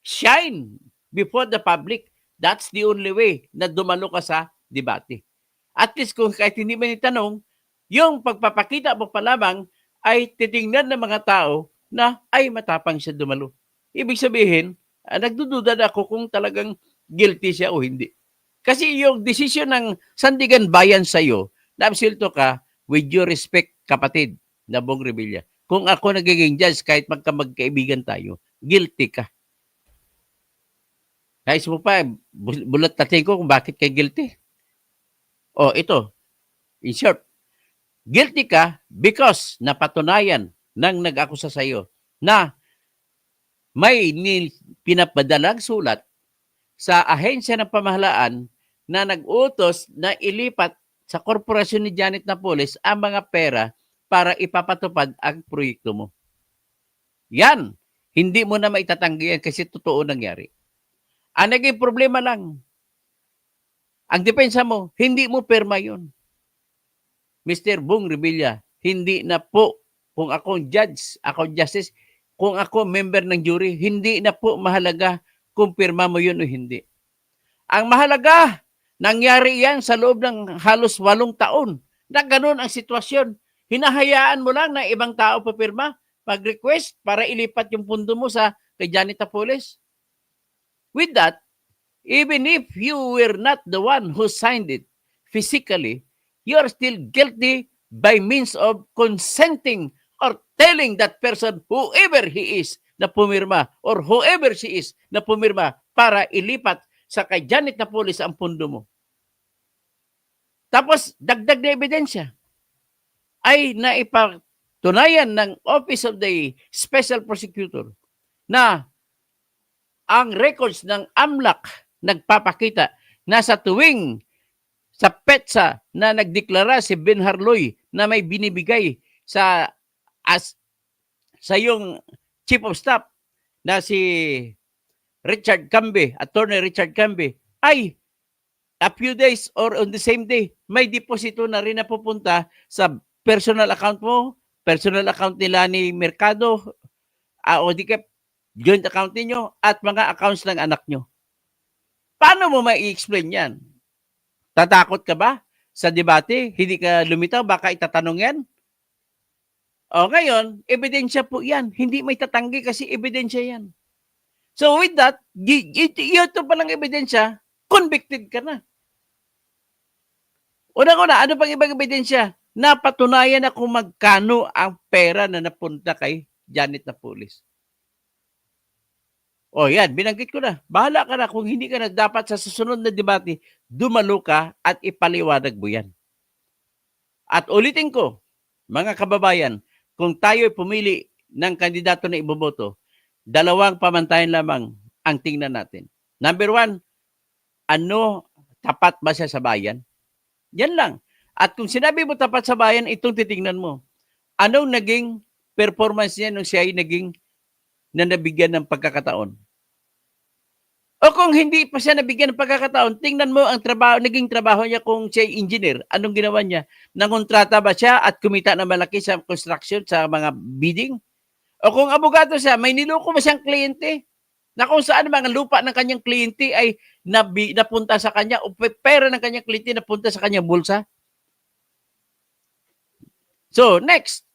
shine before the public. That's the only way na dumalo ka sa debate. At least kung kahit hindi man itanong, yung pagpapakita mo pa lamang ay titingnan ng mga tao na ay matapang siya dumalo. Ibig sabihin, nagdududa na ako kung talagang guilty siya o hindi. Kasi yung desisyon ng Sandigan Bayan sa'yo, na absuelto ka, with due respect, kapatid, na Bong Revilla. Kung ako nagiging judge, kahit magkaibigan tayo, guilty ka. Kaya mo pa, bulat natin ko kung bakit kay guilty. O, ito, in short, guilty ka because napatunayan ng nag-akusa sa iyo na may pinapadalang sulat sa ahensya ng pamahalaan na nag-utos na ilipat sa korporasyon ni Janet Napoles ang mga pera para ipapatupad ang proyekto mo. Yan, hindi mo na maitatanggi yan kasi totoo nangyari. Ang naging problema lang, ang depensa mo, hindi mo perma yun. Mr. Bong Revilla, hindi na po, kung ako judge, ako justice, kung ako member ng jury, hindi na po mahalaga kung pirma mo yun o hindi. Ang mahalaga, nangyari yan sa loob ng halos 8 taon na ganun ang sitwasyon. Hinahayaan mo lang na ibang tao papirma, mag-request para ilipat yung pundo mo sa kay Janet Napoles. With that, even if you were not the one who signed it physically, you are still guilty by means of consenting or telling that person, whoever he is, na pumirma or whoever she is na pumirma para ilipat sa kay Janet Napoles ang pundo mo. Tapos, dagdag na ebidensya ay naipatunayan ng Office of the Special Prosecutor na ang records ng AMLAC nagpapakita na sa tuwing sa PETSA na nagdeklara si Ben Harloy na may binibigay sa yung Chief of Staff na si Richard Cambe, Attorney Richard Cambe, ay a few days or on the same day, may deposito na rin na pupunta sa personal account mo, personal account nila ni Mercado, o di ka joint account ninyo, at mga accounts ng anak nyo. Paano mo ma-explain yan? Tatakot ka ba sa debate? Hindi ka lumitaw? Baka itatanong yan? O ngayon, ebidensya po yan. Hindi may tatanggi kasi ebidensya yan. So with that, ito palang ebidensya, convicted ka na. Una-una, ano pang ibang ebidensya? Napatunayan na kung magkano ang pera na napunta kay Janet Napoles. O yan, binanggit ko na. Bahala ka na kung hindi ka na dapat sa susunod na debate, dumalo ka at ipaliwanag mo yan. At ulitin ko, mga kababayan, kung tayo'y pumili ng kandidato na iboboto, 2 pamantayan lamang ang tingnan natin. Number 1, ano, tapat ba siya sa bayan? Yan lang. At kung sinabi mo tapat sa bayan, itong titingnan mo. Anong naging performance niya nung siya ay naging na nabigyan ng pagkakataon? O kung hindi pa siya nabigyan ng pagkakataon, tingnan mo ang naging trabaho niya kung siya ay engineer. Anong ginawa niya? Nangontrata ba siya at kumita na malaki sa construction, sa mga bidding? O kung abogado siya, may niloko ba siyang kliyente? Na kung saan mga lupa ng kanyang kliyente ay napunta sa kanya o pera ng kanyang kliyente napunta sa kanyang bulsa? So, next,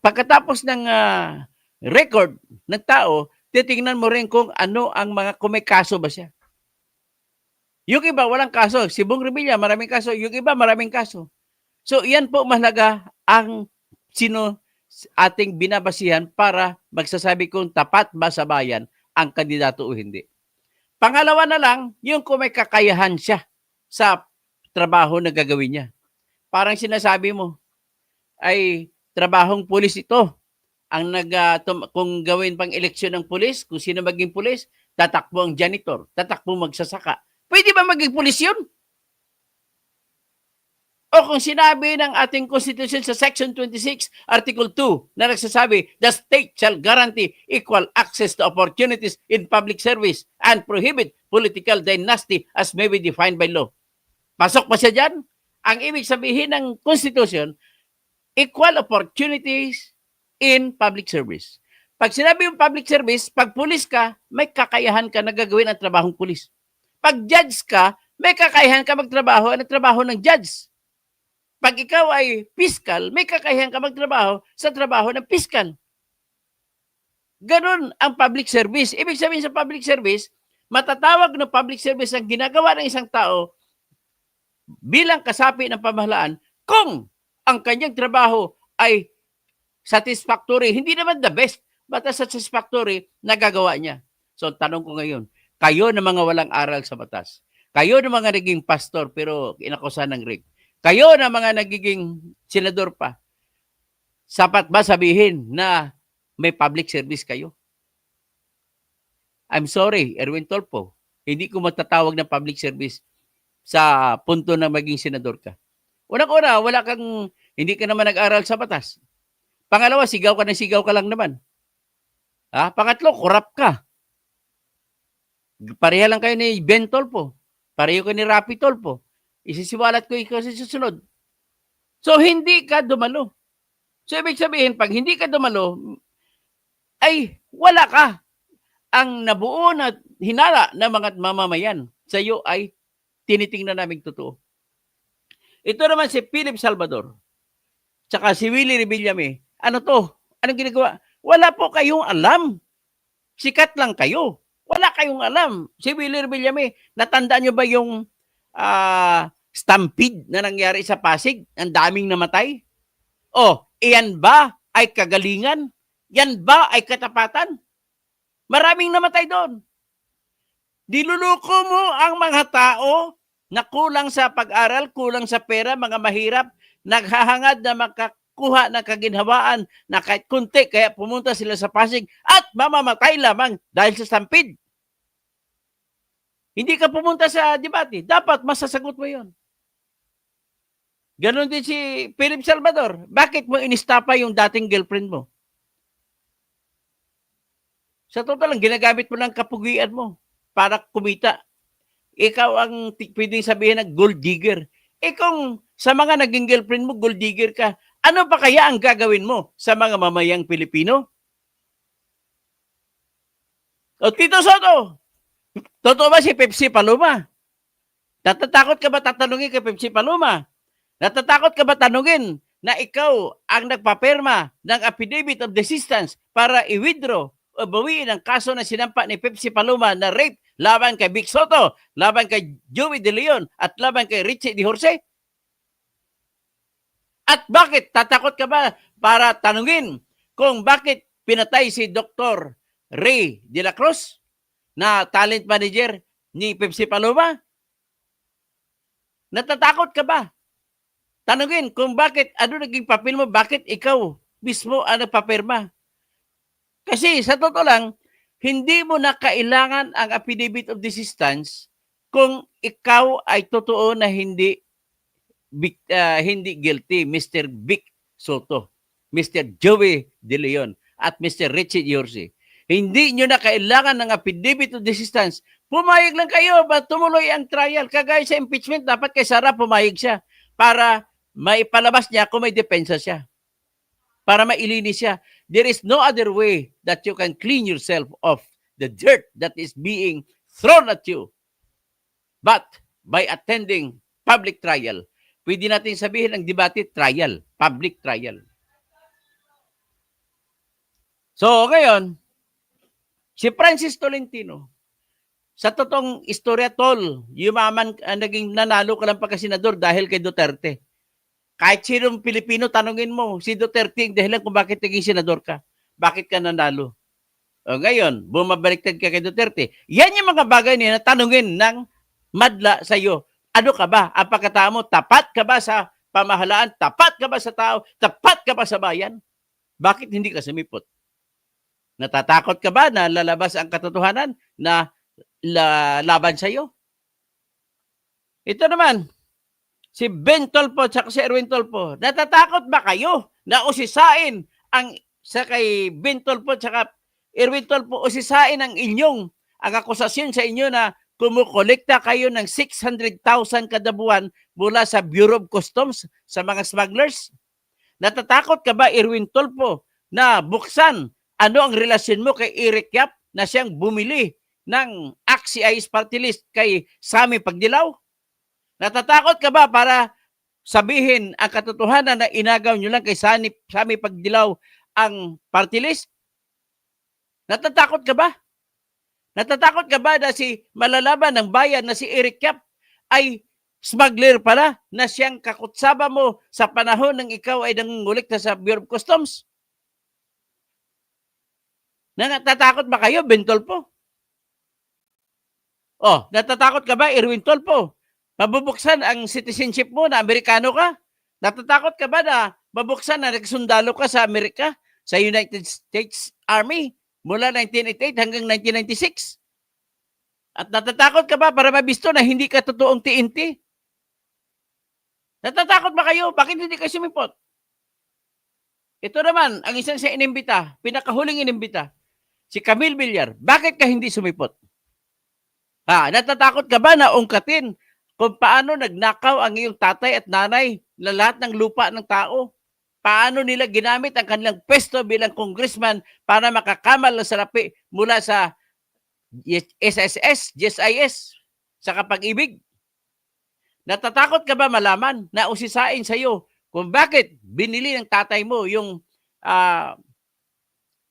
pagkatapos ng record ng tao, titingnan mo rin kung ano ang kung may kaso ba siya. Yung iba, walang kaso. Si Bong Revilla, maraming kaso. Yung iba, maraming kaso. So iyan po mahalaga ang sino ating binabasihan para magsasabi kung tapat ba sa bayan ang kandidato o hindi. Pangalawa na lang, yung kung may kakayahan siya sa trabaho na gagawin niya. Parang sinasabi mo, ay trabahong pulis ito. Ang kung gawin pang eleksyon ng pulis, kung sino maging pulis, tatakbo ang janitor, tatakbo magsasaka. Pwede ba maging pulis yun? O kung sinabi ng ating Constitution sa Section 26, Article 2, na nagsasabi, the state shall guarantee equal access to opportunities in public service and prohibit political dynasty as may be defined by law. Pasok pa siya dyan? Ang ibig sabihin ng Constitution, equal opportunities in public service. Pag sinabi yung public service, pag pulis ka, may kakayahan ka na gagawin ang trabahong pulis. Pag judge ka, may kakayahan ka magtrabaho ang trabaho ng judge. Pag ikaw ay fiscal, may kakayahan ka magtrabaho sa trabaho ng fiscal. Ganon ang public service. Ibig sabihin sa public service, matatawag ng public service ang ginagawa ng isang tao bilang kasapi ng pamahalaan kung ang kanyang trabaho ay satisfactory. Hindi naman the best, but satisfactory na gagawa niya. So, tanong ko ngayon, kayo na mga walang aral sa batas, kayo na mga naging pastor pero inakusahan ng rape, kayo na mga nagiging senador pa, sapat ba sabihin na may public service kayo? I'm sorry, Erwin Tolpo, hindi ko matatawag ng public service sa punto na maging senador ka. Unang-una, hindi ka naman nag-aral sa batas. Pangalawa, sigaw ka lang naman. Pangatlo, korap ka. Pareha lang kayo ni Ben Tolpo. Pareho kayo ni Rapi Tolpo. Isisiwalat ko ikaw sa susunod. So, hindi ka dumalo. So, ibig sabihin, pag hindi ka dumalo, ay wala ka. Ang nabuo na hinala ng mga mamamayan sa iyo ay tinitingnan namin totoo. Ito naman si Philip Salvador, tsaka si Willie Revillame. Ano to? Anong ginagawa? Wala po kayong alam. Sikat lang kayo. Wala kayong alam. Si Willie Revillame, natandaan nyo ba yung stampede na nangyari sa Pasig? Ang daming namatay? Iyan ba ay kagalingan? Yan ba ay katapatan? Maraming namatay doon. Diluluko mo ang mga tao na kulang sa pag-aral, kulang sa pera, mga mahirap, naghahangad na makakuha ng kaginhawaan na kahit kunti, kaya pumunta sila sa Pasig at mamamatay lamang dahil sa stampede. Hindi ka pumunta sa debate, dapat masasagot mo yon. Ganon din si Philip Salvador. Bakit mo inistapa yung dating girlfriend mo? Sa totoo lang, ginagamit mo lang kapugian mo para kumita. Ikaw ang pwedeng sabihin na gold digger. Kung sa mga naging girlfriend mo, gold digger ka, ano pa kaya ang gagawin mo sa mga mamayang Pilipino? Tito Soto, totoo ba si Pepsi Paloma? Natatakot ka ba tatanungin kay Pepsi Paloma? Natatakot ka ba tanungin na ikaw ang nagpapirma ng affidavit of desistance para i-withdraw o bawiin ang kaso na sinampa ni Pepsi Paloma na rape laban kay Vic Soto, laban kay Joey De Leon, at laban kay Richie De Jorge? At bakit tatakot ka ba para tanungin kung bakit pinatay si Dr. Ray De La Cruz na talent manager ni Pepsi Paloma? Natatakot ka ba? Tanungin kung bakit, ano naging papel mo, bakit ikaw mismo ang nagpapirma? Kasi sa totoo lang, hindi mo na kailangan ang affidavit of desistance kung ikaw ay totoo na hindi guilty, Mr. Vic Soto, Mr. Joey De Leon, at Mr. Richie De Jorge. Hindi nyo na kailangan ng affidavit of desistance. Pumayag lang kayo ba tumuloy ang trial? Kagaya sa impeachment, dapat kay Sara pumayag siya para maipalabas niya kung may depensa siya. Para mailinis siya. There is no other way that you can clean yourself of the dirt that is being thrown at you but by attending public trial. Pwede natin sabihin ang debate trial, public trial. So, ngayon, si Francis Tolentino, sa totoong istorya, tol, yumaman, naging nanalo ka lang pagkasenador dahil kay Duterte. Kahit sinong Pilipino, tanungin mo, si Duterte ang dahilan kung bakit naging senador ka. Bakit ka nanalo? O ngayon, bumabaliktad ka kay Duterte. Yan yung mga bagay niya na tanungin ng madla sa iyo. Ano ka ba? Ang pagkatao mo, tapat ka ba sa pamahalaan? Tapat ka ba sa tao? Tapat ka ba sa bayan? Bakit hindi ka sumipot? Natatakot ka ba na lalabas ang katotohanan na laban sa iyo? Ito naman, si Ben Tolpo at si Erwin Tolpo, natatakot ba kayo na usisain ang sa kay Ben Tolpo at Erwin Tolpo, usisain ang akusasyon sa inyo na kumukolekta kayo ng 600,000 kada buwan mula sa Bureau of Customs sa mga smugglers? Natatakot ka ba, Erwin Tolpo, na buksan ano ang relasyon mo kay Eric Yap na siyang bumili ng AXIS party list kay Sammy Pagdilaw? Natatakot ka ba para sabihin ang katotohanan na inagaw nyo lang kay Sammy Pagdilaw ang party list? Natatakot ka ba? Natatakot ka ba na si malalaban ng bayan na si Eric Yap ay smuggler pala na siyang kakutsaba mo sa panahon ng ikaw ay nangungulikta sa Bureau of Customs? Natatakot ba kayo, Ben Tolpo? Oh, natatakot ka ba, Erwin Tolpo? Mabubuksan ang citizenship mo na Amerikano ka? Natatakot ka ba na mabuksan na nagsundalo ka sa Amerika, sa United States Army mula 1988 hanggang 1996? At natatakot ka ba para mabisto na hindi ka totoong TNT? Natatakot ba kayo? Bakit hindi kayo sumipot? Ito naman, ang isang sa inimbita, pinakahuling inimbita, si Camille Villar. Bakit ka hindi sumipot? Natatakot ka ba na ungkatin kung paano nagnakaw ang iyong tatay at nanay na lahat ng lupa ng tao? Paano nila ginamit ang kanilang pwesto bilang congressman para makakamal ng salapi mula sa SSS, GSIS, sa Kapag-ibig? Natatakot ka ba malaman na usisain sa iyo kung bakit binili ng tatay mo yung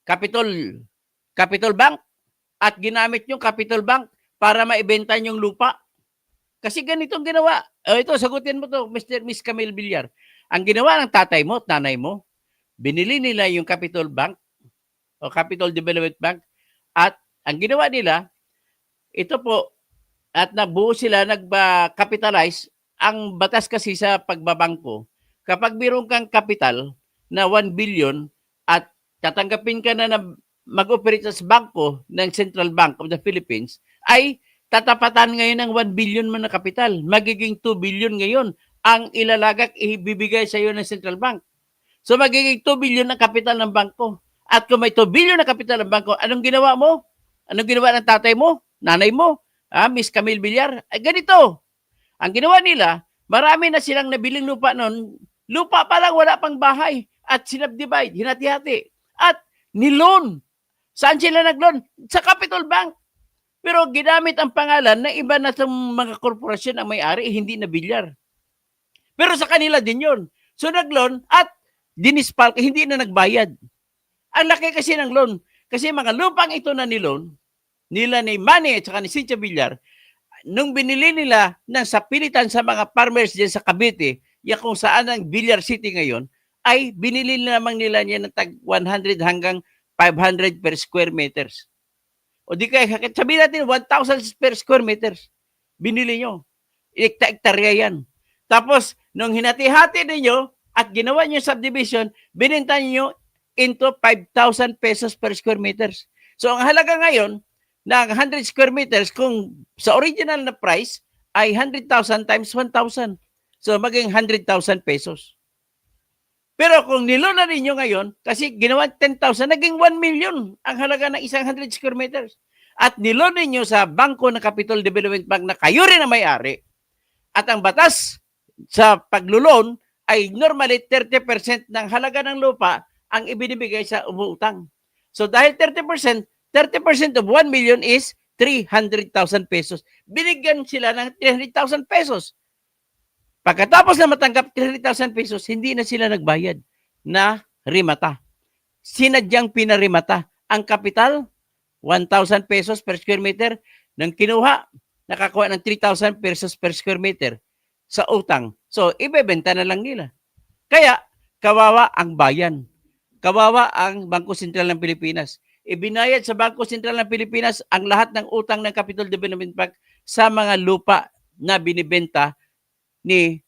Capital Bank at ginamit yung Capital Bank para maibenta yung lupa? Kasi ganitong ginawa. Ito, sagutin mo to, Miss Camille Villar. Ang ginawa ng tatay mo at nanay mo, binili nila yung Capital Bank o Capital Development Bank at ang ginawa nila, ito po, at nabuo sila, nag-capitalize. Ang batas kasi sa pagbabangko, kapag mayroon kang capital na 1 billion at tatanggapin ka na mag-operate sa bangko ng Central Bank of the Philippines, ay tatapatan ngayon ng 1 billion mo na kapital. Magiging 2 billion ngayon ang ilalagak ibibigay sa iyo ng Central Bank. So magiging 2 billion ang kapital ng bangko. At kung may 2 billion na kapital ng bangko, anong ginawa mo? Anong ginawa ng tatay mo? Nanay mo? Miss Camille Villar? Ay ganito. Ang ginawa nila, marami na silang nabiling lupa noon. Lupa pa lang, wala pang bahay. At sinabdivide, hinati-hati. At niloan. Saan sila nagloan? Sa Capital Bank. Pero ginamit ang pangalan na iba na sa mga korporasyon ang may-ari, hindi na Villar. Pero sa kanila din yun. So nag-loan at dinispal, hindi na nagbayad. Ang laki kasi ng loan. Kasi mga lupang ito na niloan, nila ni Manny at saka ni Cynthia Villar, nung binili nila ng sapilitan sa mga farmers dyan sa Cavite, yan kung saan ang Villar City ngayon, ay binili naman nila niya ng tag 100 hanggang 500 per square meters. O di kaya, sabihin natin 1,000 per square meters. Binili nyo. Hektarya yan. Tapos, nung hinati-hati ninyo at ginawa nyo subdivision, bininta nyo into 5,000 pesos per square meters. So, ang halaga ngayon, ng 100 square meters, kung sa original na price, ay 100,000 times 1,000. So, maging 100,000 pesos. Pero kung nilona ninyo ngayon, kasi ginawa 10,000, naging 1 million ang halaga ng isang 100 square meters. At nilona ninyo sa bangko ng Capital Development Bank na kayo rin ang may-ari. At ang batas sa paglulon ay normally 30% ng halaga ng lupa ang ibinibigay sa umuutang. So dahil 30% of 1 million is 300,000 pesos. Binigyan sila ng 300,000 pesos. Pagkatapos na matanggap 300,000 pesos, hindi na sila nagbayad na rimata. Sinadyang pinarimata. Ang kapital, 1,000 pesos per square meter. Nang kinuha, nakakuha ng 3,000 pesos per square meter sa utang. So, ibebenta na lang nila. Kaya, kawawa ang bayan. Kawawa ang Bangko Sentral ng Pilipinas. Ibinayad sa Bangko Sentral ng Pilipinas ang lahat ng utang ng Capital Development Bank sa mga lupa na binibenta ni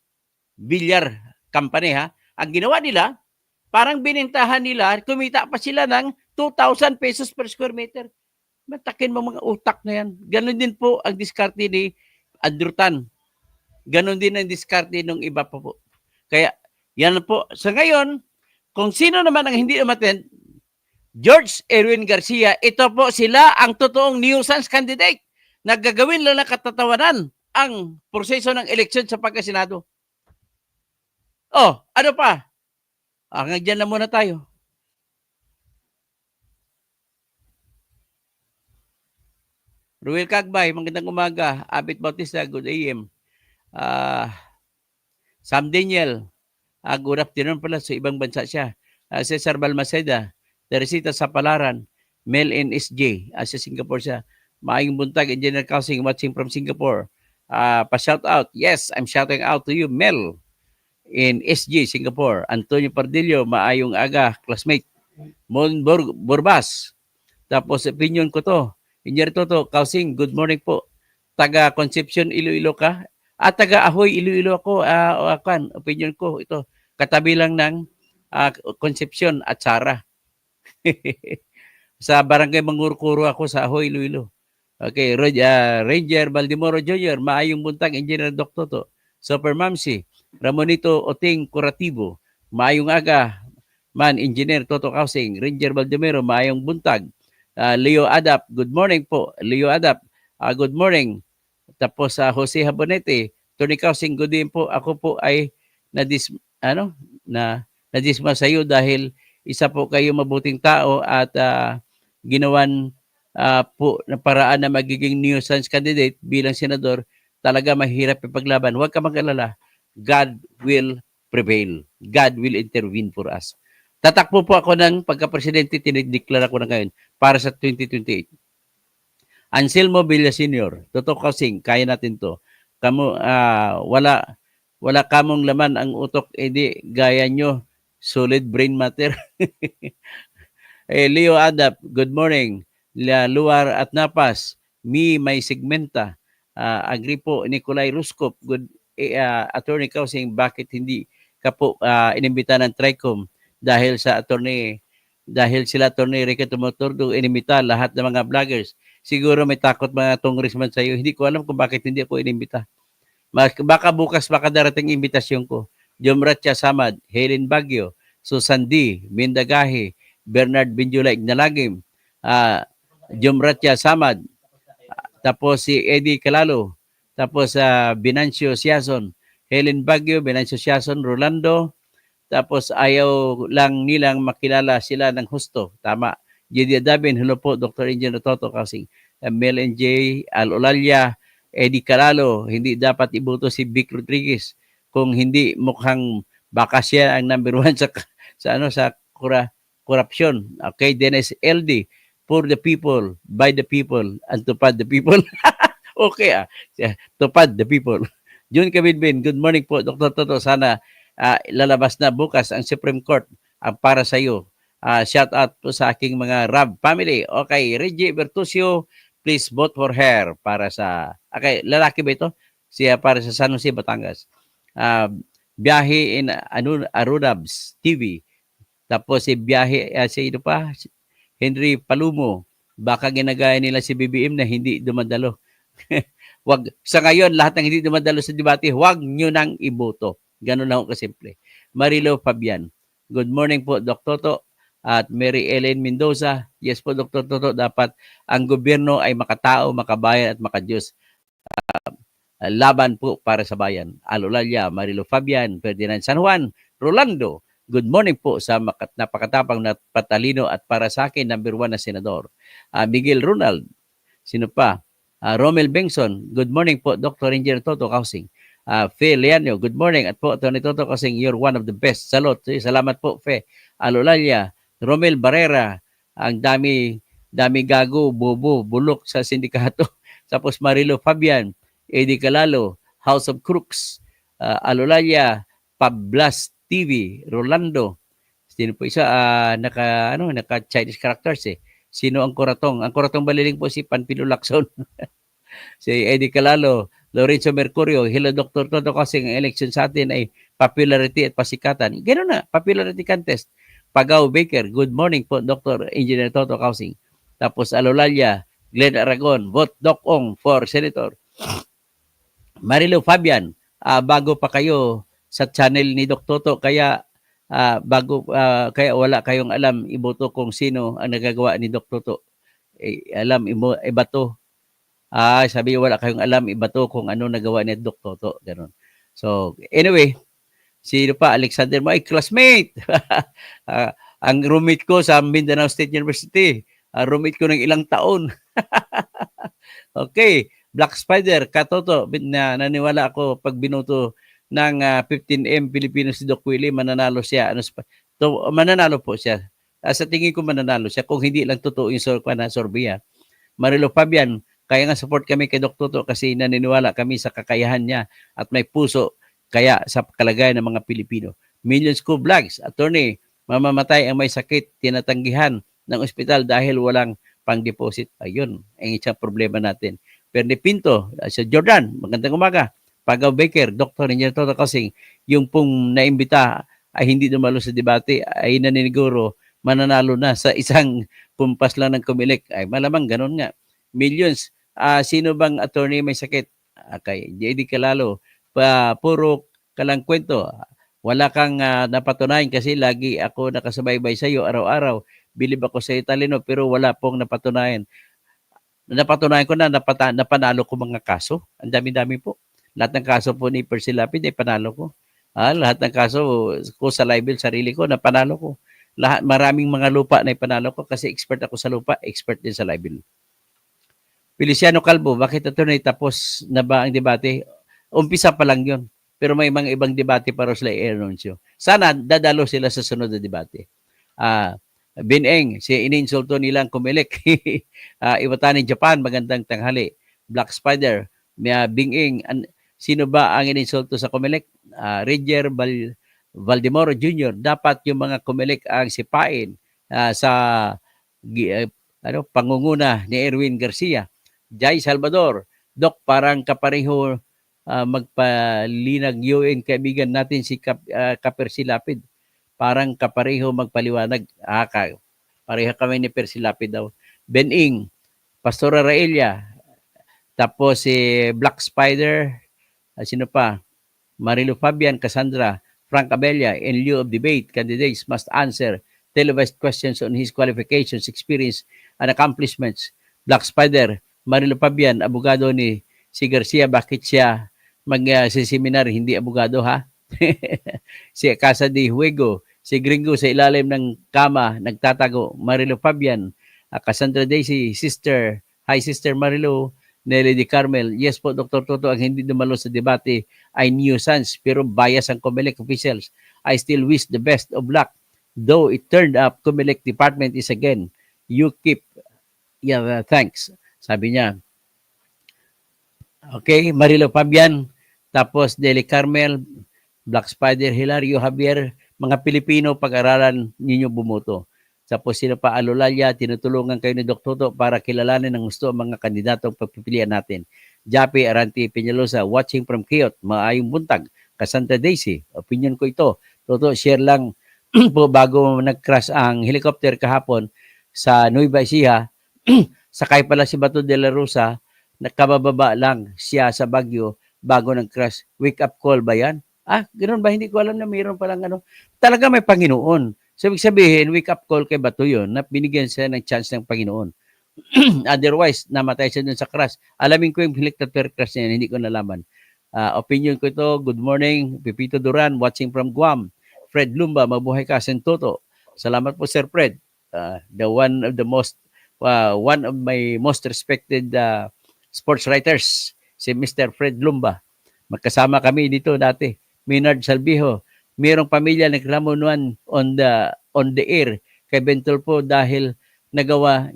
Villar Company. Ha? Ang ginawa nila, parang binintahan nila, kumita pa sila ng 2,000 pesos per square meter. Matakin mo mga utak na yan. Ganon din po ang diskarte ni Andrew Tan. Ganon din ang diskarte ng iba pa po. Kaya, yan po. Sa ngayon, kung sino naman ang hindi umattend, George Erwin Garcia, ito po sila ang totoong nuisance candidate na gagawin lang ng katatawanan ang proseso ng eleksyon sa pagkasenado. Oh, ano pa? Hanggang dyan na muna tayo. Ruel Cagbay, magandang umaga. Abit Bautista, good AM. Sam Daniel, good afternoon pala. So, ibang bansa siya. Cesar Balmaceda, Teresita Sapalaran, Mel in SJ, sa Singapore siya. Maayong buntag, Engineer Kausing, watching from Singapore. Pa-shout out. Yes, I'm shouting out to you, Mel in SJ, Singapore. Antonio Pardillo, maayong aga, classmate. Mon Borbas. Tapos, opinion ko to. Engineer Toto, Kausing, good morning po. Taga Concepcion, Iloilo ka? Taga Ahoy, Iloilo ako. Opinion ko, ito. Katabi lang ng Concepcion at Sara. Sa barangay Mangurkuro ako sa Ahoy, Iloilo. Okay, Ranger Baldimoro Jr., maayong buntag, Engineer Dr. To. Super Mamsi, Ramonito Oting Curativo, maayong aga, man, Engineer Toto Kausing, Ranger Baldimero, maayong buntag. Leo Adap, good morning po. Leo Adap, good morning. Tapos sa Jose Habonete, Tony Kausing, good din po. Ako po ay nadisma sa iyo dahil isa po kayo mabuting tao at ginawan po na paraan na magiging nuisance candidate bilang senador. Talaga mahirap ipaglaban. Huwag ka mag-alala. God will prevail. God will intervene for us. Tatakbo po ako ng pagka-presidente, tinideklara ko na ngayon para sa 2028. Anselmo Villa Sr., Toto Kausing, kaya natin to. Wala kamong laman ang utok, edi gaya nyo, solid brain matter. Leo Adap, good morning. Luar at Napas, may segmenta. Agree po, Nicolay Ruskop, good attorney Kausing, bakit hindi ka po inimbita ng TRICOM dahil sila attorney Ricky Tumoturdo inimbita lahat ng mga vloggers. Siguro may takot mga congressman sa iyo. Hindi ko alam kung bakit hindi ako inimbita. Baka bukas baka darating imbitasyon ko. Jomratya Samad, Helen Baguio, Susan D, Minda Gahi, Bernard Binjula Ignalagim, Jomratya Samad, tapos si Eddie Calalo, tapos Binancio Siason, Helen Baguio, Binancio Siason, Rolando, tapos ayaw lang nilang makilala sila ng husto. Tama. J.D. Adabin, hello po, Dr. Engineer Toto Kausing. Mel N.J. Al-Olalia, Eddie Calalo, hindi dapat iboto si Vic Rodriguez kung hindi mukhang baka siya ang number one sa corruption. Okay, Dennis LD, for the people, by the people, and to pad the people. Okay, to pad the people. June Kabinbin, good morning po, Dr. Toto. Sana lalabas na bukas ang Supreme Court para sa iyo. Shout out po sa aking mga Rab family. Okay, Reggie Bertusio, please vote for her para sa... Okay, lalaki ba ito? Siya para sa San Jose, Batangas. Biyahe in Arunabs TV. Tapos si Biyahe, si ito pa, Henry Palumo. Baka ginagaya nila si BBM na hindi dumadalo. Sa ngayon, lahat ng hindi dumadalo sa debate, huwag nyo nang iboto. Ganun lang ako kasimple. Marilo Fabian. Good morning po, Dr. Toto. At Mary Ellen Mendoza. Yes po, Dr. Toto, dapat ang gobyerno ay makatao, makabayan at makadiyos. Laban po para sa bayan. Alolaya, Marilo Fabian, Ferdinand San Juan, Rolando. Good morning po sa napakatapang na patalino at para sa akin, number 1 na senador. Miguel Ronald. Sino pa? Romel Bengson. Good morning po, Dr. Engineer Toto Kausing. Fe Leanio, good morning. At po, Tony Toto Kausing, you're one of the best. Salamat po, Fe. Alolaya, Romel Barrera, ang dami gago, bobo, bulok sa sindikato. Tapos Marilo Fabian, Eddie Calalo, House of Crooks, Alolaya, Pablas TV, Rolando. Sino po isa, naka Chinese characters eh. Sino ang kuratong? Ang kuratong baliling po si Panpilo Lacson, si Eddie Calalo, Lorenzo Mercurio, Hello Dr. Toto kasi ang election sa atin ay popularity at pasikatan. Gano'n na, popularity contest. Pagaw Baker, good morning po Dr. Engineer Toto Kausing. Tapos Alolalia, Glenn Aragon, vote Doc Ong for Senator. Marilo Fabian, bago pa kayo sa channel ni Doc Toto, kaya kaya wala kayong alam iboto kung sino ang nagagawa ni Doc Toto. Alam iba to. Sabi wala kayong alam iba to kung ano nagawa ni Doc Toto, ganun. So, anyway, sino pa? Alexander mo ay classmate. Ang roommate ko sa Mindanao State University. Roommate ko ng ilang taon. Okay, Black Spider, Katoto, na naniwala ako pag binoto ng 15M Pilipino si Doc Willie, mananalo siya. Mananalo po siya. Sa tingin ko mananalo siya kung hindi lang totoo yung Sorbiya. Marilo Fabian, kaya nga support kami kay Doc Toto kasi naniniwala kami sa kakayahan niya at may puso kaya sa kalagayan ng mga Pilipino. Millions ko vlogs, attorney, mamamatay ang may sakit, tinatanggihan ng ospital dahil walang pang-deposit. Ayun, ang isang problema natin. Perni Pinto, sa Jordan, magandang umaga. Pagaw Baker, Dr. Engineer Toto Kasing, yung pong naimbita ay hindi dumalo sa debate ay naniniguro mananalo na sa isang pumpas lang ng Comelec. Ay malamang ganun nga. Millions. Sino bang attorney may sakit? Kay J.D. Calalo. Puro kalang kwento. Wala kang napatunayan kasi lagi ako nakasubaybay sa iyo araw-araw. Bilib ako sa Italino pero wala pong napatunayan. Napatunayan ko na napanalo ko mga kaso. Ang dami-dami po. Lahat ng kaso po ni Percy Lapid ay panalo ko. Lahat ng kaso ko sa libel, sarili ko, napanalo ko. Maraming mga lupa na ipanalo ko kasi expert ako sa lupa, expert din sa libel. Feliciano Calvo, bakit ito na tapos na ba ang debate? Umpisa pa lang yun. Pero may mga ibang debate para sila i-announce. Sana dadalo sila sa sunod na debate. Bineng, si ininsulto nilang Comelec. Iwatani Japan, magandang tanghali. Black Spider, Binging, sino ba ang ininsulto sa Comelec? Roger Valdemoro Jr. Dapat yung mga Comelec ang sipain sa pangunguna ni Erwin Garcia. Jai Salvador, Doc, parang kapareho magpalinag UN kaibigan natin si Percy Lapid. Parang kapareho magpaliwanag. Pareho kami ni Percy Lapid daw. Bening, Pastora Raelia, tapos si Black Spider, sino pa? Marilo Fabian, Cassandra, Frank Abella, in lieu of debate, candidates must answer televised questions on his qualifications, experience, and accomplishments. Black Spider, Marilo Fabian, abogado ni si Garcia, bakit siya mag-seminar, hindi abogado ha? Si Casa de Huego, si Gringo sa ilalim ng kama, nagtatago. Marilo Fabian, Cassandra Daisy, sister, hi sister Marilo, Nelly de Carmel, yes po Dr. Toto, ang hindi dumalo sa debate ay nuisance pero bias ang Comelec officials. I still wish the best of luck. Though it turned up, Comelec department is again. You keep, thanks. Sabi niya. Okay, Marilo Fabian, tapos Deli Carmel, Black Spider, Hilario Javier, mga Pilipino, pag-aralan ninyo bumoto. Tapos sino pa, Alolalia, tinutulungan kayo ni Dr. Toto para kilalanin ng gusto ang mga kandidatong pagpipilian natin. Japi Aranti Peñalosa, watching from Kiyot, maayong buntag. Cassandra Daisy, opinion ko ito. Toto, share lang po bago nag-crash ang helicopter kahapon sa Nueva Ecija. Sakay pala si Bato de la Rosa, nakabababa lang siya sa Baguio bago nag-crash. Wake up call ba yan? Ganoon ba? Hindi ko alam na mayroon palang ano. Talaga may Panginoon. So, ibig sabihin, wake up call kay Bato yun na binigyan siya ng chance ng Panginoon. Otherwise, namatay siya dun sa crash. Alamin ko yung helicopter crash niya, hindi ko nalaman. Opinion ko ito, good morning, Pipito Duran, watching from Guam. Fred Lumba, mabuhay ka, Sentoto. Salamat po, Sir Fred. One of my most respected sports writers, si Mr. Fred Lumba. Magkasama kami dito dati. Maynard Salvijo, mayroong pamilya naglamunuan on the air kay Bentolpo dahil inagawa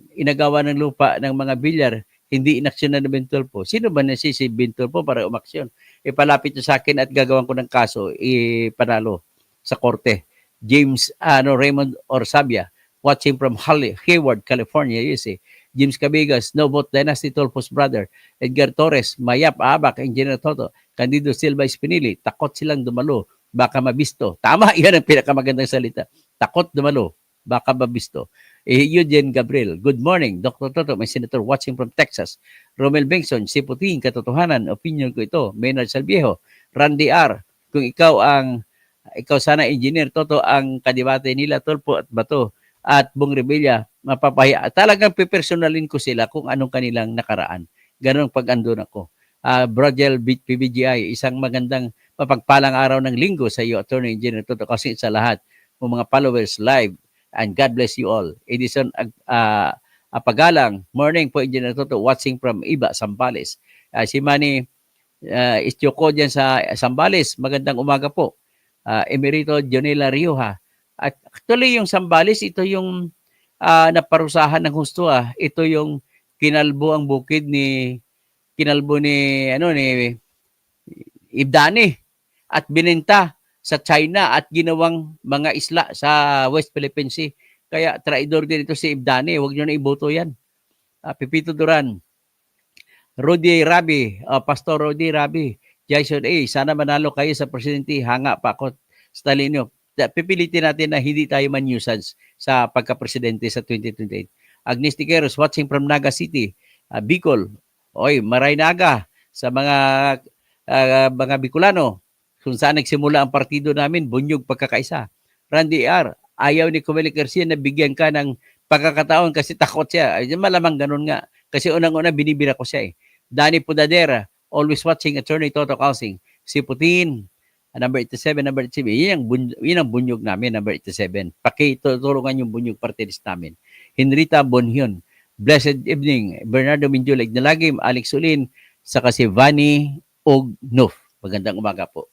ng lupa ng mga bilyar, hindi inaksyonan ng Bentolpo. Sino ba na si Bentolpo para umaksyon? Ipalapit sa akin at gagawan ko ng kaso, ipanalo. sa korte. James Raymond Orsabia, watching from Hayward, California, USA. James Cabigas, no vote Dynasty Tulfo's brother. Edgar Torres, Mayap, Abak, Engineer Toto, Candido Silva Espinili, takot silang dumalo, baka mabisto. Tama, yan ang pinakamagandang salita. Takot dumalo, baka mabisto. Eugene Gabriel, good morning, Dr. Toto, may senator watching from Texas. Romel Bengson, Siputin, katotohanan, opinion ko ito. Maynard Salviejo, Randy R, kung ikaw sana engineer Toto ang kadibate nila Tulfo at Bato at Bong Revilla, mapapahiya. Talagang pipersonalin ko sila kung anong kanilang nakaraan. Ganun pag andun ako. Brogel PBGI, isang magandang mapagpalang araw ng linggo sa iyo, Attorney Engineer Toto, kasi sa lahat ng mga followers live, and God bless you all. Edison Apagalang, morning po Engineer Toto, watching from Iba, Sambales. Si Manny Istyoko dyan sa Sambales, magandang umaga po. Emerito Jonela Rioja. At actually yung Sambales, ito yung naparusahan ng husto. Ito yung kinalbo ang bukid ni Ibdani at binenta sa China at ginawang mga isla sa West Philippine Sea. Kaya traidor din ito si Ibdani. Huwag nyo na iboto yan. Pipito Duran, Rudy Rabi, Pastor Rudy Rabi, Jason A, sana manalo kayo sa presidente. Hanga pa ako sa talino. Pipilitin natin na hindi tayo man-nuisance sa pagka-presidente sa 2028. Agnes Tiqueros, watching from Naga City, Bicol. Oy, Maray Naga sa mga Bicolano. Kung saan nagsimula ang partido namin, bunyog pagkakaisa. Randy R, ayaw ni Comelec Garcia na bigyan ka ng pagkakataon kasi takot siya. Ay, malamang ganun nga. Kasi unang-una binibira ko siya eh. Danny Pudadera, always watching Attorney Toto Calsing. Si Putin, number 87, number 87. Yun ang bunyog namin, number 87. Pakitulungan yung bunyog party list namin. Henrita Bonhion, blessed evening. Bernardo Minjulag na lagi, Alex Ulin, saka si Vani Ognov. Magandang umaga po.